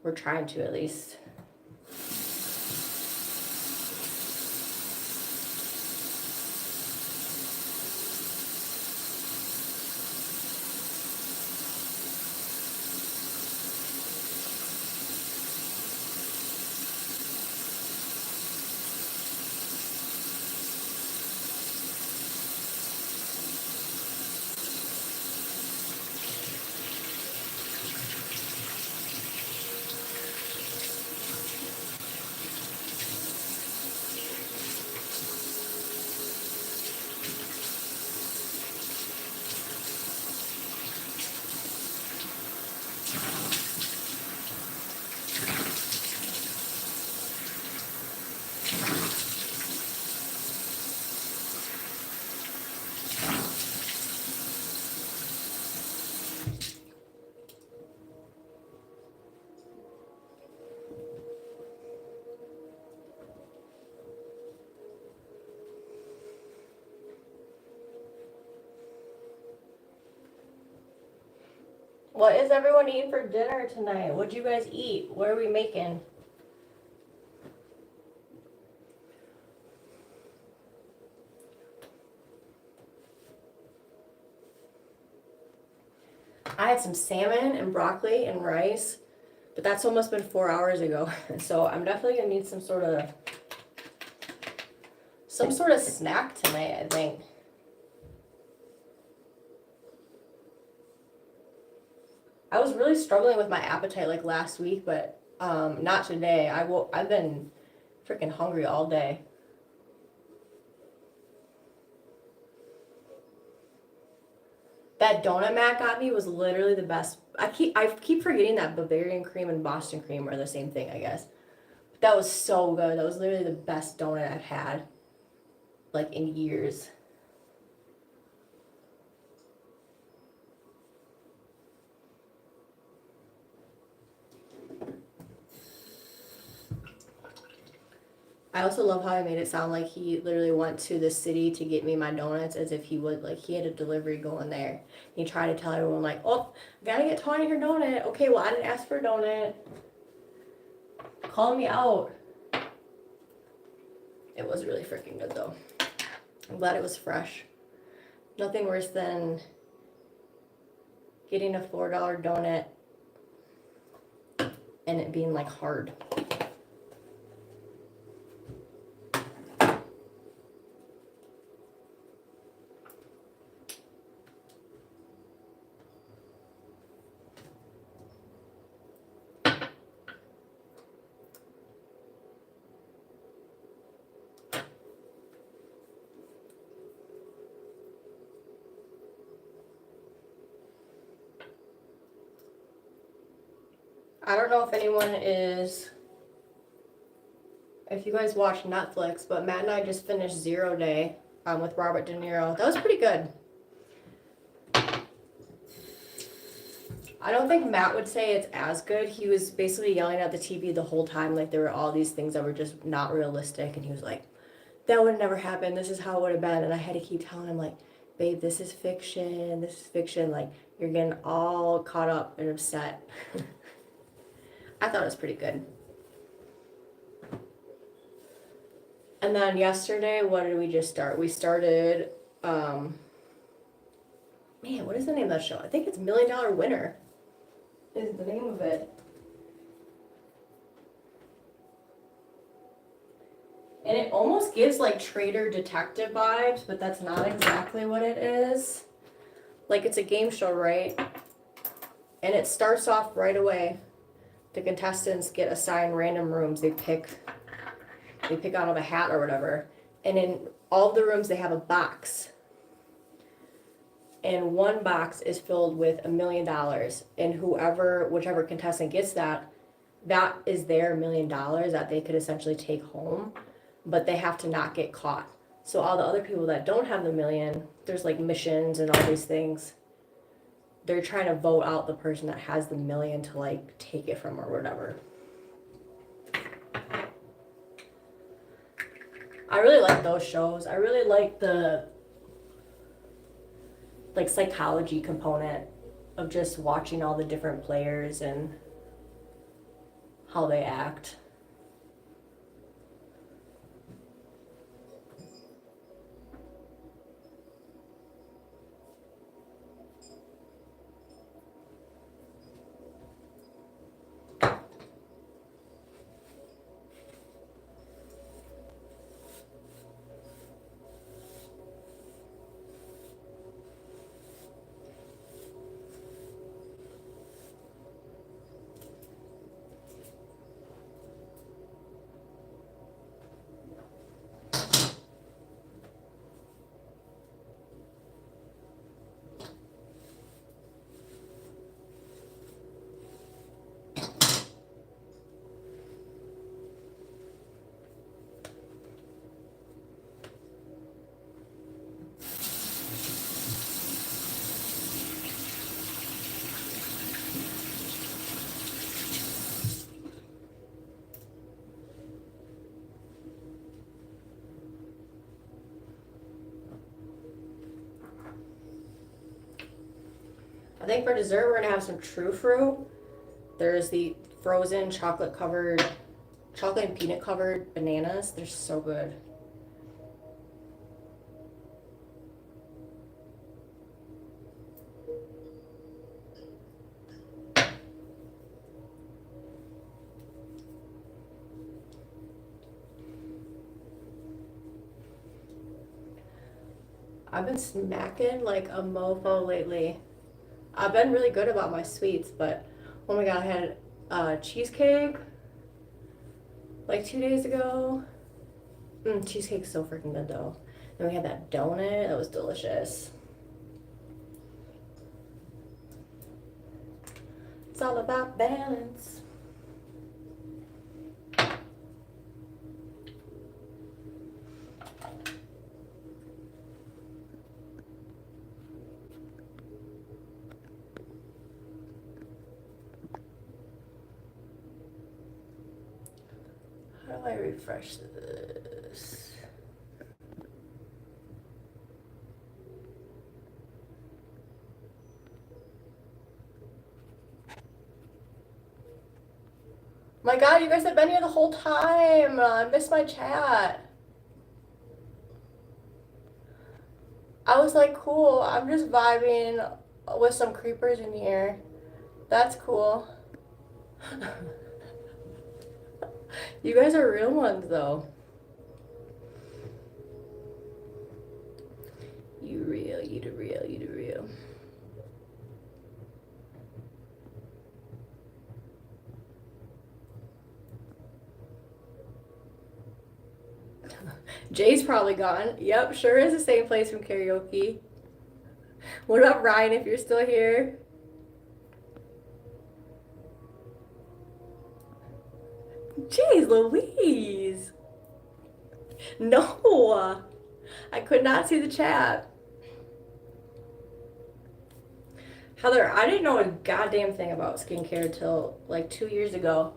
We're trying to, at least. What is everyone eating for dinner tonight? What'd you guys eat? What are we making? I had some salmon and broccoli and rice, but that's almost been 4 hours ago. So I'm definitely gonna need some sort of snack tonight, I think. I was really struggling with my appetite like last week, but not today. I've been freaking hungry all day. That donut Matt got me was literally the best. I keep forgetting that Bavarian cream and Boston cream are the same thing, I guess. But that was so good. That was literally the best donut I've had like in years. I also love how I made it sound like he literally went to the city to get me my donuts as if he would, like, he had a delivery going there. He tried to tell everyone, like, oh, I gotta get Tawny her donut. Okay, well, I didn't ask for a donut. Calling me out. It was really freaking good, though. I'm glad it was fresh. Nothing worse than getting a $4 donut and it being, like, hard. I don't know if anyone is, if you guys watch Netflix, but Matt and I just finished Zero Day with Robert De Niro. That was pretty good. I don't think Matt would say it's as good. He was basically yelling at the TV the whole time, like there were all these things that were just not realistic, and he was like, that would never happen, this is how it would have been. And I had to keep telling him, like, babe, this is fiction, like, you're getting all caught up and upset. I thought it was pretty good. And then yesterday, what did we just start? We started, man, what is the name of that show? I think it's Million Dollar Winner is the name of it. And it almost gives like Trader Detective vibes, but that's not exactly what it is. Like, it's a game show, right? And it starts off right away. The contestants get assigned random rooms. They pick out of a hat or whatever. And in all of the rooms, they have a box. And one box is filled with $1 million. And whichever contestant gets that is their $1 million that they could essentially take home. But they have to not get caught. So all the other people that don't have the million, there's like missions and all these things. They're trying to vote out the person that has the million to like take it from or whatever. I really like those shows. I really like the like psychology component of just watching all the different players and how they act. I think for dessert we're gonna have some true fruit. There's the frozen chocolate and peanut covered bananas. They're so good. I've been smacking like a mofo lately. I've been really good about my sweets, but oh my god, I had cheesecake like 2 days ago. Cheesecake's so freaking good though. Then we had that donut, that was delicious. It's all about balance. How do I refresh this? My god, you guys have been here the whole time. I missed my chat. I was like, cool, I'm just vibing with some creepers in here. That's cool. You guys are real ones, though. You real, you the real, you the real. Jay's probably gone. Yep, sure is the same place from karaoke. What about Ryan if you're still here? Jeez Louise. No. I could not see the chat. Heather, I didn't know a goddamn thing about skincare till like 2 years ago.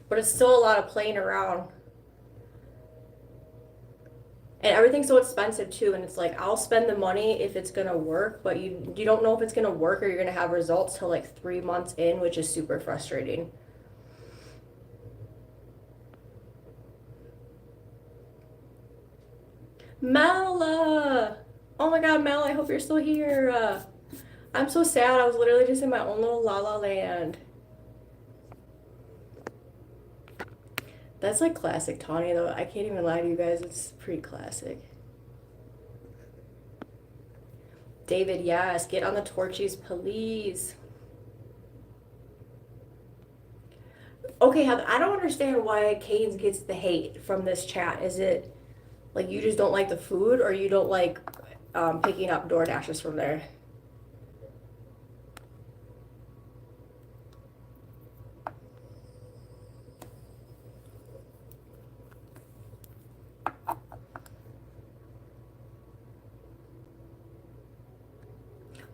But it's still a lot of playing around. And everything's so expensive too, and it's like I'll spend the money if it's gonna work, but you don't know if it's gonna work or you're gonna have results till like 3 months in, which is super frustrating. Mela! Oh my god, Mel, I hope you're still here. I'm so sad. I was literally just in my own little la la land. That's like classic Tawny though. I can't even lie to you guys. It's pretty classic. David, yes. Get on the torchies, please. Okay, Heather, I don't understand why Canes gets the hate from this chat. Is it like you just don't like the food or you don't like picking up Door Dashes from there?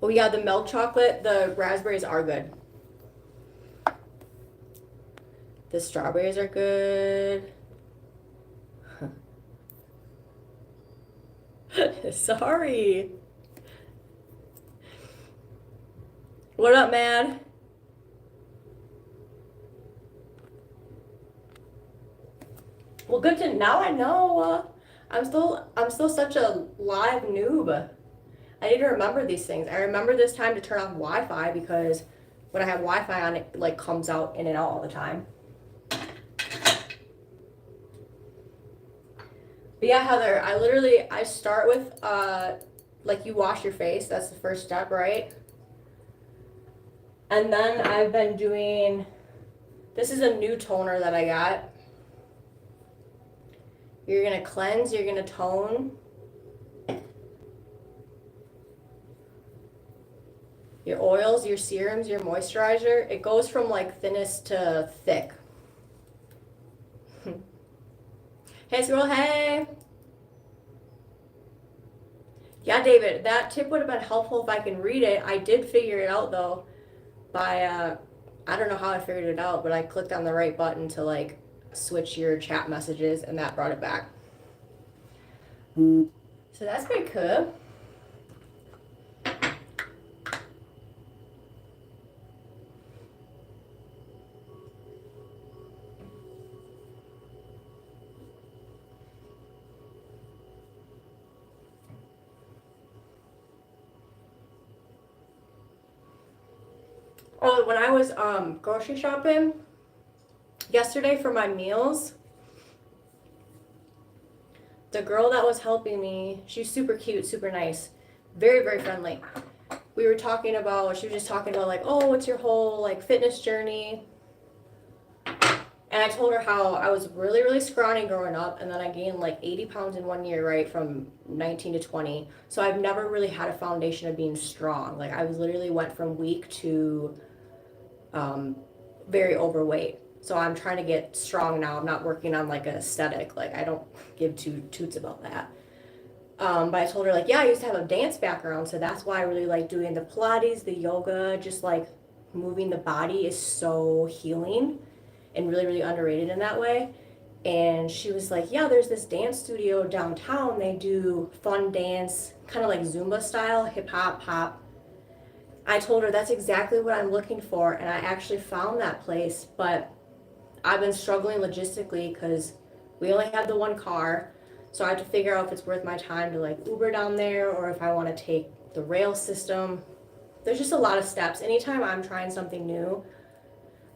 Oh yeah, the milk chocolate, the raspberries are good. The strawberries are good. Sorry. What up, man? Well, good to now I know. I'm still such a live noob. I need to remember these things. I remember this time to turn off Wi-Fi because when I have Wi-Fi on, it like comes out in and out all the time. But yeah, Heather, I start with like you wash your face. That's the first step, right? And then I've been doing, this is a new toner that I got. You're gonna cleanse, you're gonna tone. Your oils, your serums, your moisturizer. It goes from like thinnest to thick. Hey, Squirrel, hey. Yeah, David, that tip would have been helpful if I can read it. I did figure it out though by, I don't know how I figured it out, but I clicked on the right button to like switch your chat messages and that brought it back. So that's pretty cool. Oh, when I was grocery shopping yesterday for my meals, the girl that was helping me, she's super cute, super nice, very, very friendly. We were talking about, she was just talking about like, oh, what's your whole like fitness journey? And I told her how I was really, really scrawny growing up, and then I gained like 80 pounds in 1 year, right, from 19 to 20. So I've never really had a foundation of being strong. Like I was literally went from weak to very overweight. So I'm trying to get strong now. I'm not working on like an aesthetic. Like I don't give two toots about that. But I told her like, yeah, I used to have a dance background, so that's why I really like doing the Pilates, the yoga, just like moving the body is so healing and really, really underrated in that way. And she was like, yeah, there's this dance studio downtown. They do fun dance, kind of like Zumba style, hip hop, pop. I told her that's exactly what I'm looking for, and I actually found that place, but I've been struggling logistically because we only have the one car, so I have to figure out if it's worth my time to like Uber down there or if I want to take the rail system. There's just a lot of steps. Anytime I'm trying something new,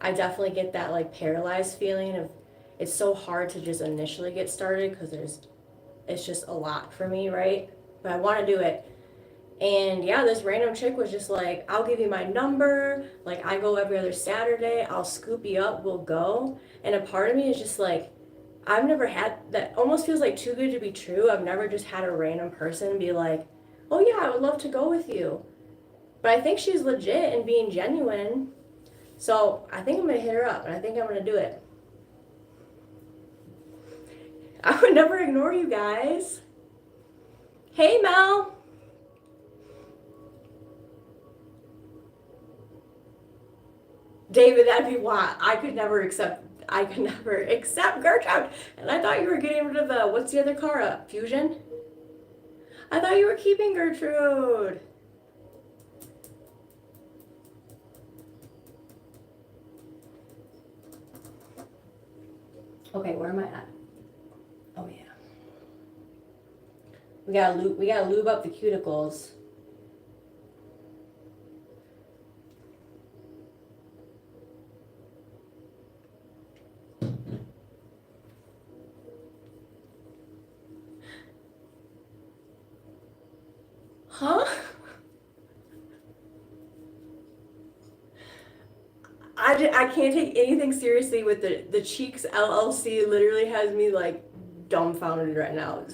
I definitely get that like paralyzed feeling of it's so hard to just initially get started because it's just a lot for me, right? But I want to do it. And yeah, this random chick was just like, I'll give you my number. Like, I go every other Saturday. I'll scoop you up. We'll go. And a part of me is just like, I've never had that, almost feels like too good to be true. I've never just had a random person be like, oh yeah, I would love to go with you. But I think she's legit and being genuine. So I think I'm going to hit her up and I think I'm going to do it. I would never ignore you guys. Hey, Mel. David, that'd be why I could never accept Gertrude. And I thought you were getting rid of the what's the other car up? Fusion? I thought you were keeping Gertrude. Okay, where am I at? Oh yeah. We gotta lube up the cuticles. Huh? I can't take anything seriously with the Cheeks LLC literally has me like dumbfounded right now.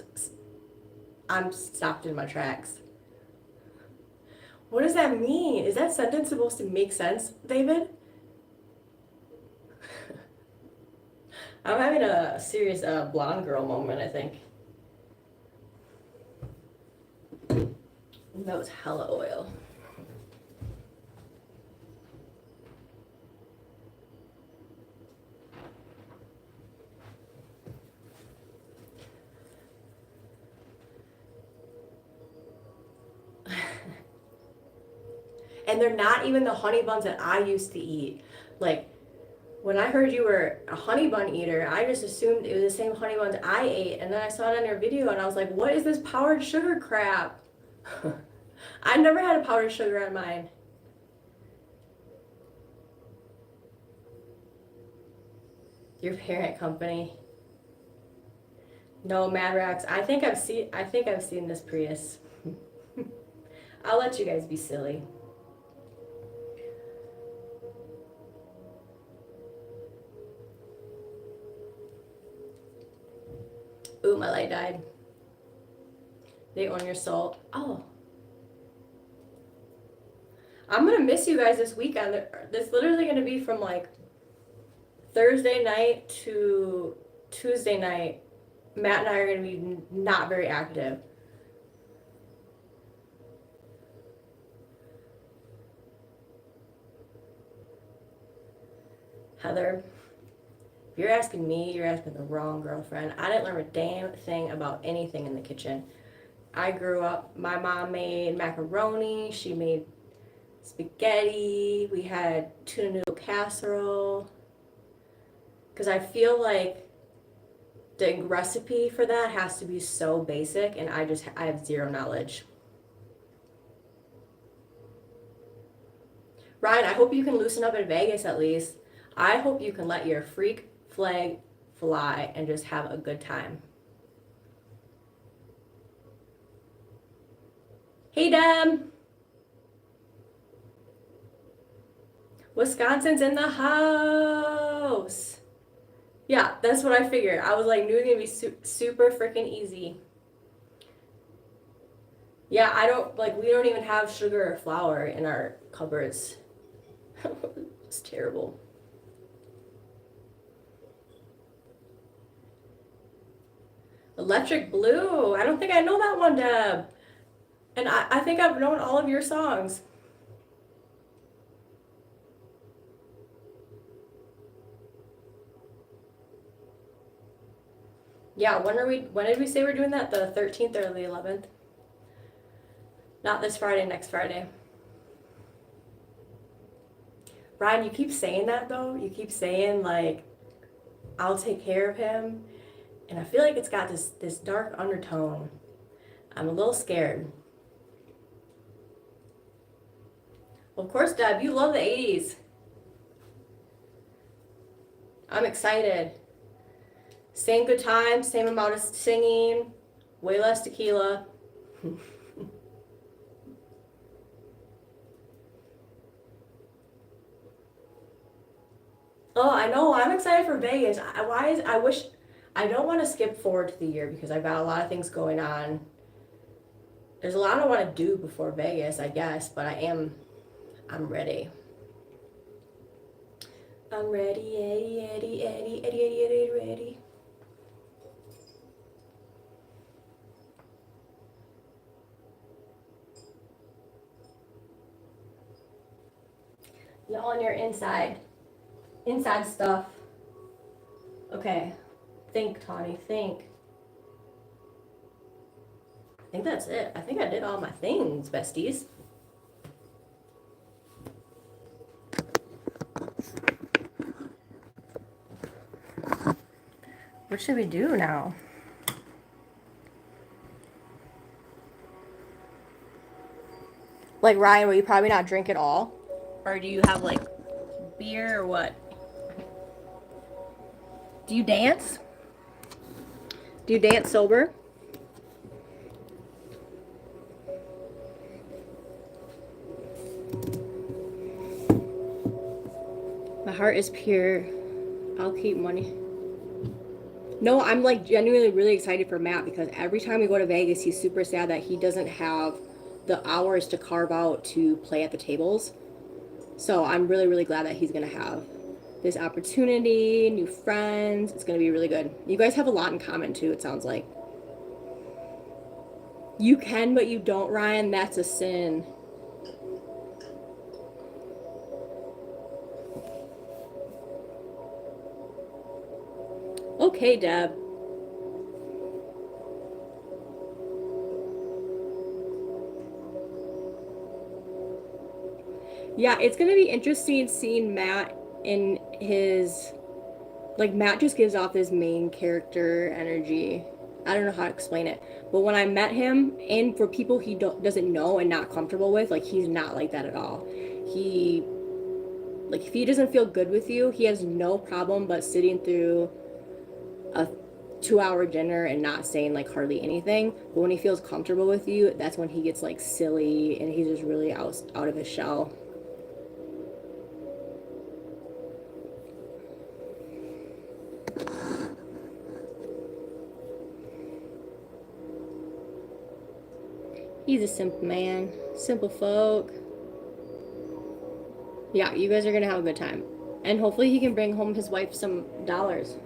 I'm stopped in my tracks. What does that mean? Is that sentence supposed to make sense, David? I'm having a serious blonde girl moment, I think. That was hella oil. And they're not even the honey buns that I used to eat. Like, when I heard you were a honey bun eater, I just assumed it was the same honey buns I ate. And then I saw it on your video and I was like, what is this powdered sugar crap? I never had a powdered sugar on mine. Your parent company. No, Mad Racks. I think I've seen this Prius. I'll let you guys be silly. Ooh, my light died. They own your soul. Oh. I'm gonna miss you guys this weekend. This literally gonna be from like Thursday night to Tuesday night. Matt and I are gonna be not very active. Heather, if you're asking me, you're asking the wrong girlfriend. I didn't learn a damn thing about anything in the kitchen. I grew up, my mom made macaroni, she made spaghetti, we had tuna noodle casserole. Because I feel like the recipe for that has to be so basic, and I have zero knowledge. Ryan, I hope you can loosen up in Vegas at least. I hope you can let your freak flag fly and just have a good time. Hey, Dem! Wisconsin's in the house! Yeah, that's what I figured. I was like, knew it was gonna be super freaking easy. Yeah, we don't even have sugar or flour in our cupboards. It's terrible. Electric Blue. I don't think I know that one, Deb. And I think I've known all of your songs. Yeah, when did we say we're doing that? The 13th or the 11th? Not this Friday, next Friday. Ryan, you keep saying that though. You keep saying like, I'll take care of him. And I feel like it's got this dark undertone. I'm a little scared. Of course, Deb, you love the 80s. I'm excited. Same good time, same amount of singing, way less tequila. Oh, I know. I'm excited for Vegas. I don't want to skip forward to the year because I've got a lot of things going on. There's a lot I want to do before Vegas, I guess, but I'm ready. I'm ready, ready. Y'all on your inside stuff. Okay, think, Tawny, think. I think that's it. I think I did all my things, besties. What should we do now? Like, Ryan, will you probably not drink at all? Or do you have, like, beer or what? Do you dance? Do you dance sober? My heart is pure. I'll keep money. No, I'm like genuinely really excited for Matt because every time we go to Vegas, he's super sad that he doesn't have the hours to carve out to play at the tables. So I'm really, really glad that he's going to have this opportunity, new friends. It's going to be really good. You guys have a lot in common too, it sounds like. You can, but you don't, Ryan. That's a sin. Okay, Deb. Yeah, it's going to be interesting seeing Matt in his... Like, Matt just gives off this main character energy. I don't know how to explain it. But when I met him, and for people he doesn't know and not comfortable with, like, he's not like that at all. Like, if he doesn't feel good with you, he has no problem but sitting through a 2-hour dinner and not saying, like, hardly anything. But when he feels comfortable with you, that's when he gets, like, silly and he's just really out of his shell. He's a simple man. Simple folk. Yeah, you guys are gonna have a good time. And hopefully he can bring home his wife some dollars.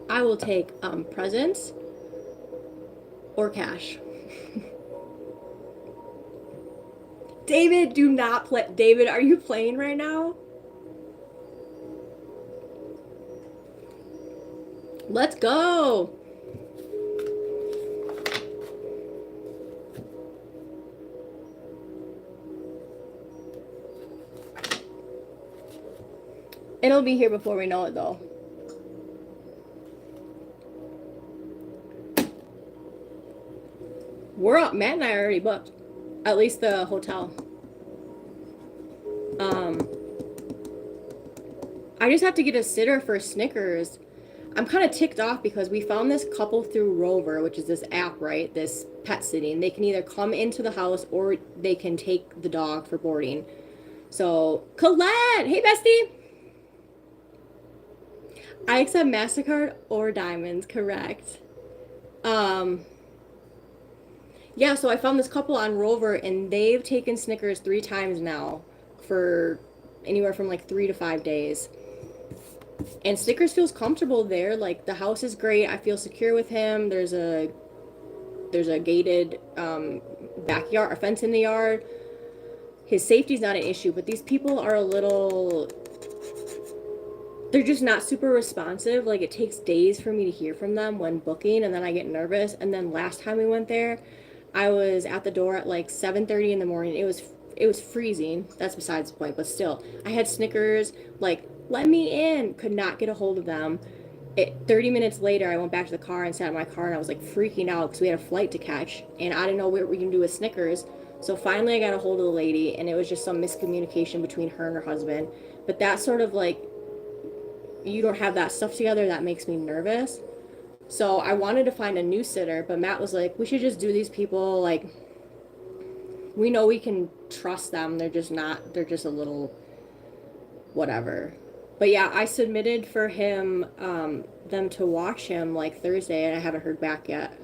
I will take presents or cash. David, do not play. David, are you playing right now? Let's go. It'll be here before we know it, though. We're up. Matt and I are already booked. At least the hotel. I just have to get a sitter for Snickers. I'm kind of ticked off because we found this couple through Rover, which is this app, right? This pet sitting. They can either come into the house or they can take the dog for boarding. So, Colette! Hey, bestie! I accept MasterCard or Diamonds, correct. Yeah, so I found this couple on Rover and they've taken Snickers 3 times now for anywhere from like 3 to 5 days. And Snickers feels comfortable there. Like the house is great. I feel secure with him. There's a gated backyard, a fence in the yard. His safety's not an issue, but these people are a little, they're just not super responsive. Like it takes days for me to hear from them when booking, and then I get nervous. And then last time we went there, I was at the door at like 7:30 in the morning. It was freezing. That's besides the point, but still. I had Snickers, like, let me in. Could not get a hold of them. 30 minutes later, I went back to the car and sat in my car, and I was like freaking out because we had a flight to catch, and I didn't know what we can do with Snickers. So finally, I got a hold of the lady, and it was just some miscommunication between her and her husband. But that sort of like, you don't have that stuff together, that makes me nervous. So I wanted to find a new sitter, but Matt was like, we should just do these people, like, we know we can trust them. They're just not, they're just a little whatever. But yeah, I submitted for him, them to watch him like Thursday, and I haven't heard back yet.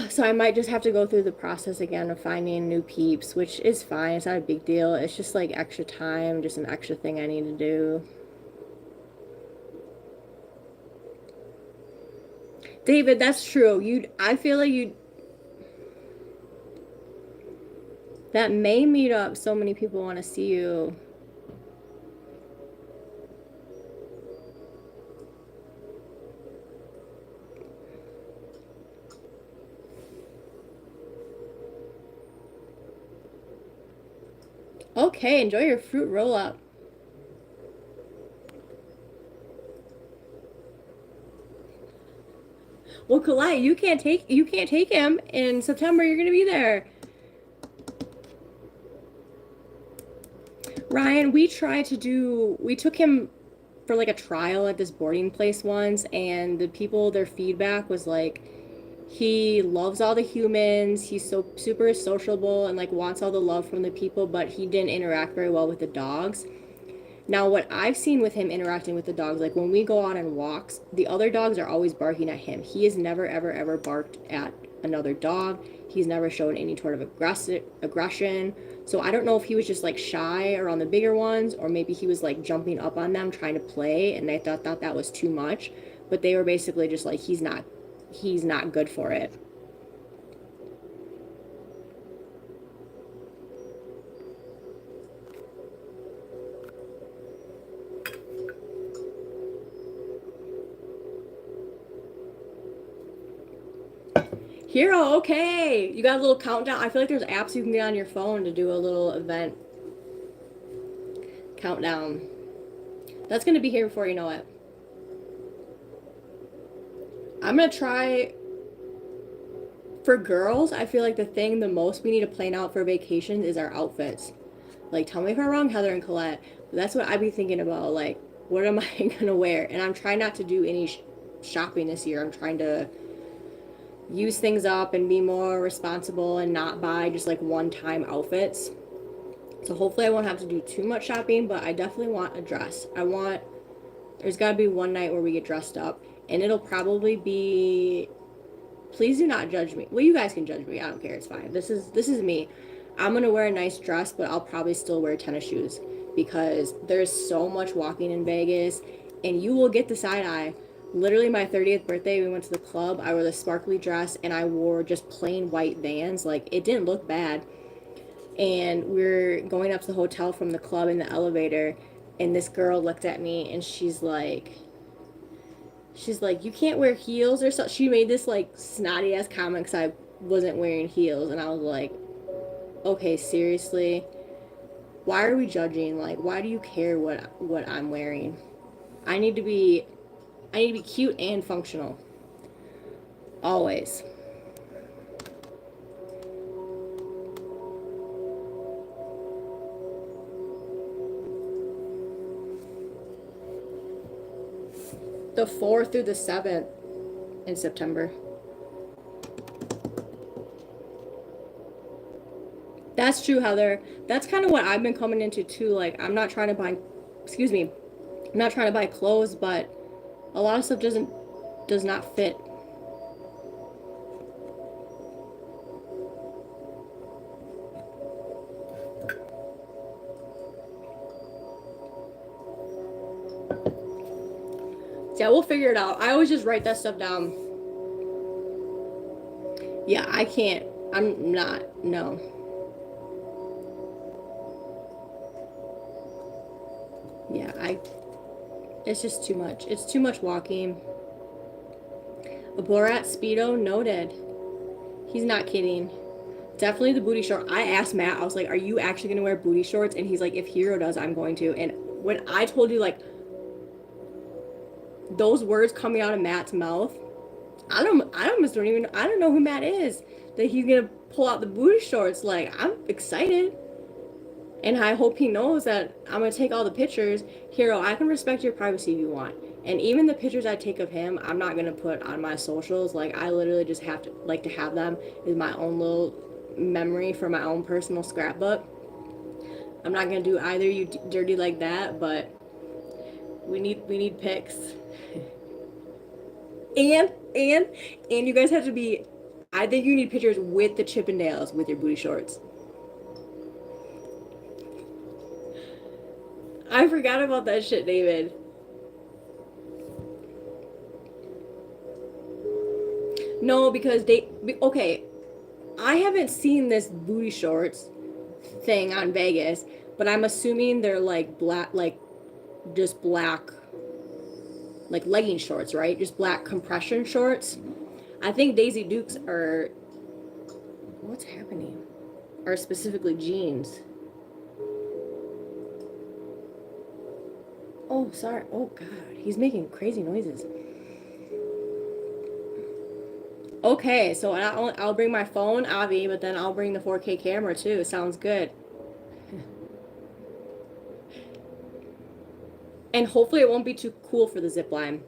So I might just have to go through the process again of finding new peeps, which is fine. It's not a big deal. It's just like extra time, just an extra thing I need to do. David, that's true. I feel like that May meetup, so many people want to see you. Okay, enjoy your fruit roll up. Well, Kalai, you can't take him in September. You're gonna be there. Ryan, we took him for like a trial at this boarding place once, and the people, their feedback was like, he loves all the humans, he's so super sociable and like wants all the love from the people, but he didn't interact very well with the dogs. Now, what I've seen with him interacting with the dogs, like when we go on and walks, the other dogs are always barking at him. He has never, ever, ever barked at another dog. He's never shown any sort of aggression. So I don't know if he was just like shy around the bigger ones, or maybe he was like jumping up on them trying to play, and they thought that was too much. But they were basically just like, he's not good for it. Hero, okay. You got a little countdown. I feel like there's apps you can get on your phone to do a little event countdown. That's going to be here before you know it. I'm going to try, for girls, I feel like the most we need to plan out for vacations is our outfits. Like, tell me if I'm wrong, Heather and Colette. But that's what I'd be thinking about. Like, what am I going to wear? And I'm trying not to do any shopping this year. I'm trying to use things up and be more responsible and not buy just like one-time outfits. So hopefully I won't have to do too much shopping, but I definitely want a dress. There's got to be one night where we get dressed up, and it'll probably be, please do not judge me. Well, you guys can judge me. I don't care. It's fine. This is me. I'm going to wear a nice dress, but I'll probably still wear tennis shoes because there's so much walking in Vegas, and you will get the side eye. Literally my 30th birthday, we went to the club. I wore the sparkly dress and I wore just plain white Vans. Like, it didn't look bad. And we're going up to the hotel from the club in the elevator, and this girl looked at me and she's like, you can't wear heels or something. She made this like snotty ass comment because I wasn't wearing heels, and I was like, okay, seriously. Why are we judging? Like, why do you care what I'm wearing? I need to be cute and functional. Always. The 4th through the 7th in September. That's true, Heather. That's kind of what I've been coming into too. Like, I'm not trying to buy, excuse me, I'm not trying to buy clothes, but a lot of stuff does not fit. Yeah, we'll figure it out. I always just write that stuff down. Yeah, I can't. I'm not. No. Yeah, it's just too much. It's too much walking. A Borat Speedo noted. He's not kidding. Definitely the booty short. I asked Matt, I was like, are you actually going to wear booty shorts? And he's like, if Hero does, I'm going to. And when I told you, like, those words coming out of Matt's mouth, I don't know who Matt is, that he's going to pull out the booty shorts. Like, I'm excited. And I hope he knows that I'm going to take all the pictures. Hero, I can respect your privacy if you want. And even the pictures I take of him, I'm not going to put on my socials. Like, I literally just have to, like, to have them as my own little memory for my own personal scrapbook. I'm not going to do either you dirty like that, but we need pics. and you guys have to be, I think you need pictures with the Chippendales with your booty shorts. I forgot about that shit, David. No, because okay, I haven't seen this booty shorts thing on Vegas, but I'm assuming they're like black, like just black, like legging shorts, right? Just black compression shorts. I think Daisy Dukes are, what's happening? Are specifically jeans. Oh, sorry. Oh, God. He's making crazy noises. Okay, so I'll bring my phone, Avi, but then I'll bring the 4K camera too. Sounds good. And hopefully it won't be too cool for the zip line.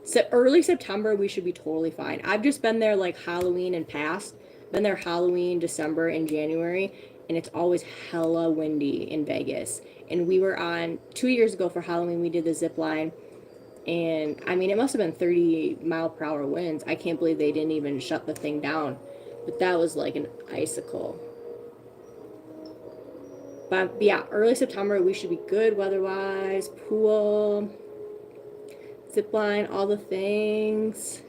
So early September, we should be totally fine. I've just been there like Halloween and past. Been there Halloween, December, and January, and it's always hella windy in Vegas. And we were on 2 years ago for Halloween, we did the zip line. And I mean, it must have been 30-mile-per-hour winds. I can't believe they didn't even shut the thing down. But that was like an icicle. But yeah, early September, we should be good weather-wise. Pool, zip line, all the things.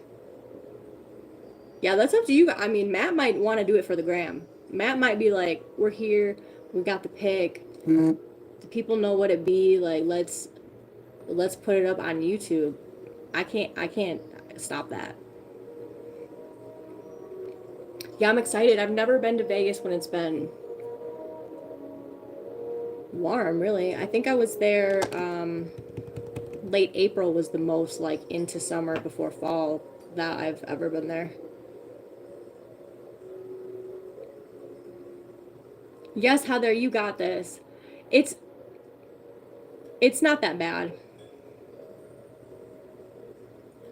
Yeah, that's up to you. I mean, Matt might want to do it for the gram. Matt might be like, we're here, we got the pic. The people know what it be. Like, let's put it up on YouTube. I can't stop that. Yeah, I'm excited. I've never been to Vegas when it's been warm, really. I think I was there, late April was the most like into summer before fall that I've ever been there. Yes, Heather, you got this. It's it's not that bad.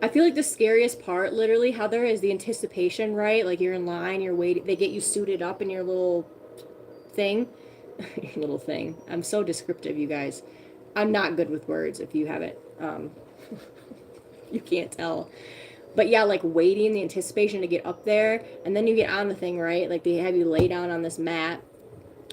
I feel like the scariest part, literally, Heather, is the anticipation, right? Like you're in line, you're waiting, they get you suited up in your little thing. Little thing. I'm so descriptive, you guys. I'm not good with words if you haven't, you can't tell. But yeah, like waiting, the anticipation to get up there, and then you get on the thing, right? Like they have you lay down on this mat,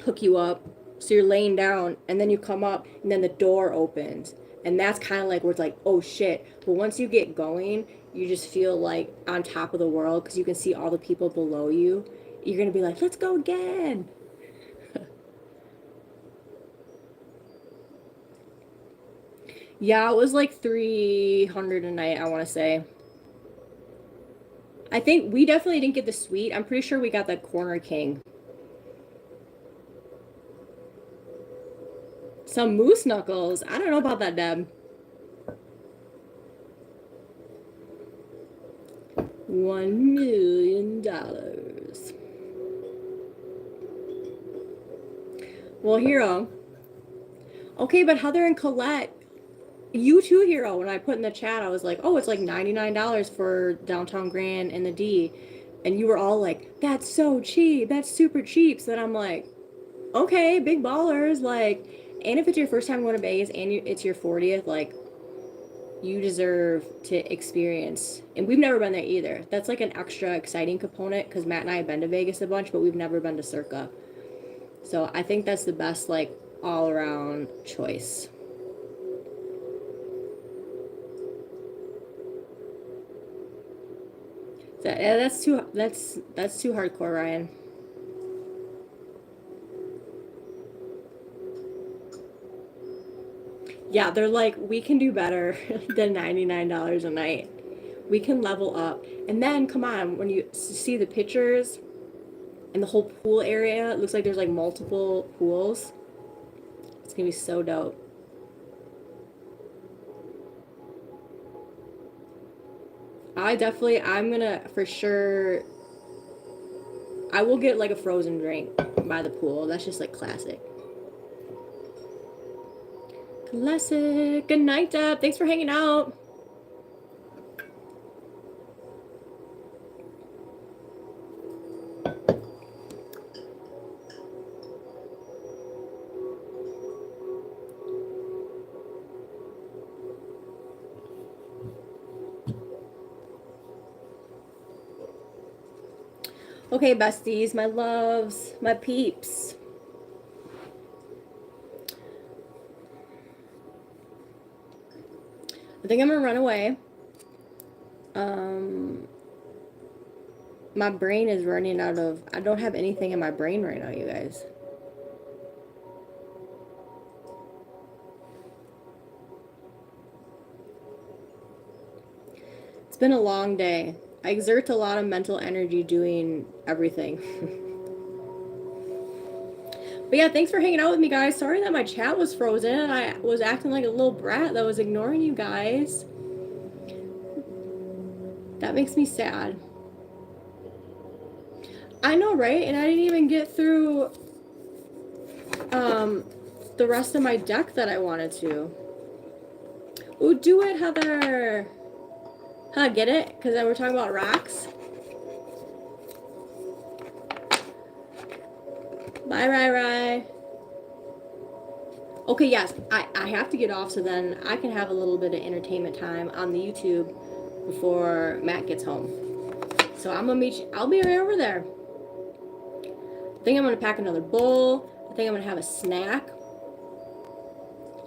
hook you up, so you're laying down, and then you come up, and then the door opens. And that's kind of like where it's like, oh shit. But once you get going, you just feel like on top of the world because you can see all the people below you. You're going to be like, let's go again. Yeah, it was like 300 a night, I want to say. I think we definitely didn't get the suite. I'm pretty sure we got the Corner King. Some moose knuckles. I don't know about that, Deb. $1 million. Well, Hero. Okay, but Heather and Colette, you too, Hero. When I put in the chat, I was like, oh, it's like $99 for Downtown Grand and the D. And you were all like, that's so cheap. That's super cheap. So then I'm like, okay, big ballers. Like, and if it's your first time going to Vegas and it's your 40th, like, you deserve to experience. And we've never been there either. That's like an extra exciting component because Matt and I have been to Vegas a bunch, but we've never been to Circa. So I think that's the best, like, all around choice. That's too hardcore, Ryan. Yeah, they're like, we can do better than $99 a night. We can level up. And then, come on, when you see the pictures and the whole pool area, it looks like there's like multiple pools. It's gonna be so dope. I'm gonna, for sure, I will get like a frozen drink by the pool. That's just like classic. Classic. Good night, Deb. Thanks for hanging out. Okay, besties, my loves, my peeps. I think I'm gonna run away. My brain is running out of, I don't have anything in my brain right now, you guys. It's been a long day. I exert a lot of mental energy doing everything. But yeah, thanks for hanging out with me, guys. Sorry that my chat was frozen and I was acting like a little brat that was ignoring you guys. That makes me sad. I know, right? And I didn't even get through the rest of my deck that I wanted to. Ooh, do it, Heather. Huh, get it? Because we're talking about rocks. Bye, Rai. Okay, yes, I have to get off so then I can have a little bit of entertainment time on the YouTube before Matt gets home. So I'm gonna meet you. I'll be right over there. I think I'm gonna pack another bowl. I think I'm gonna have a snack.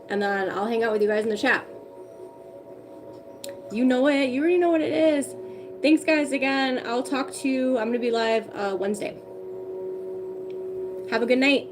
And then I'll hang out with you guys in the chat. You know it. You already know what it is. Thanks, guys, again. I'll talk to you. I'm gonna be live Wednesday. Have a good night.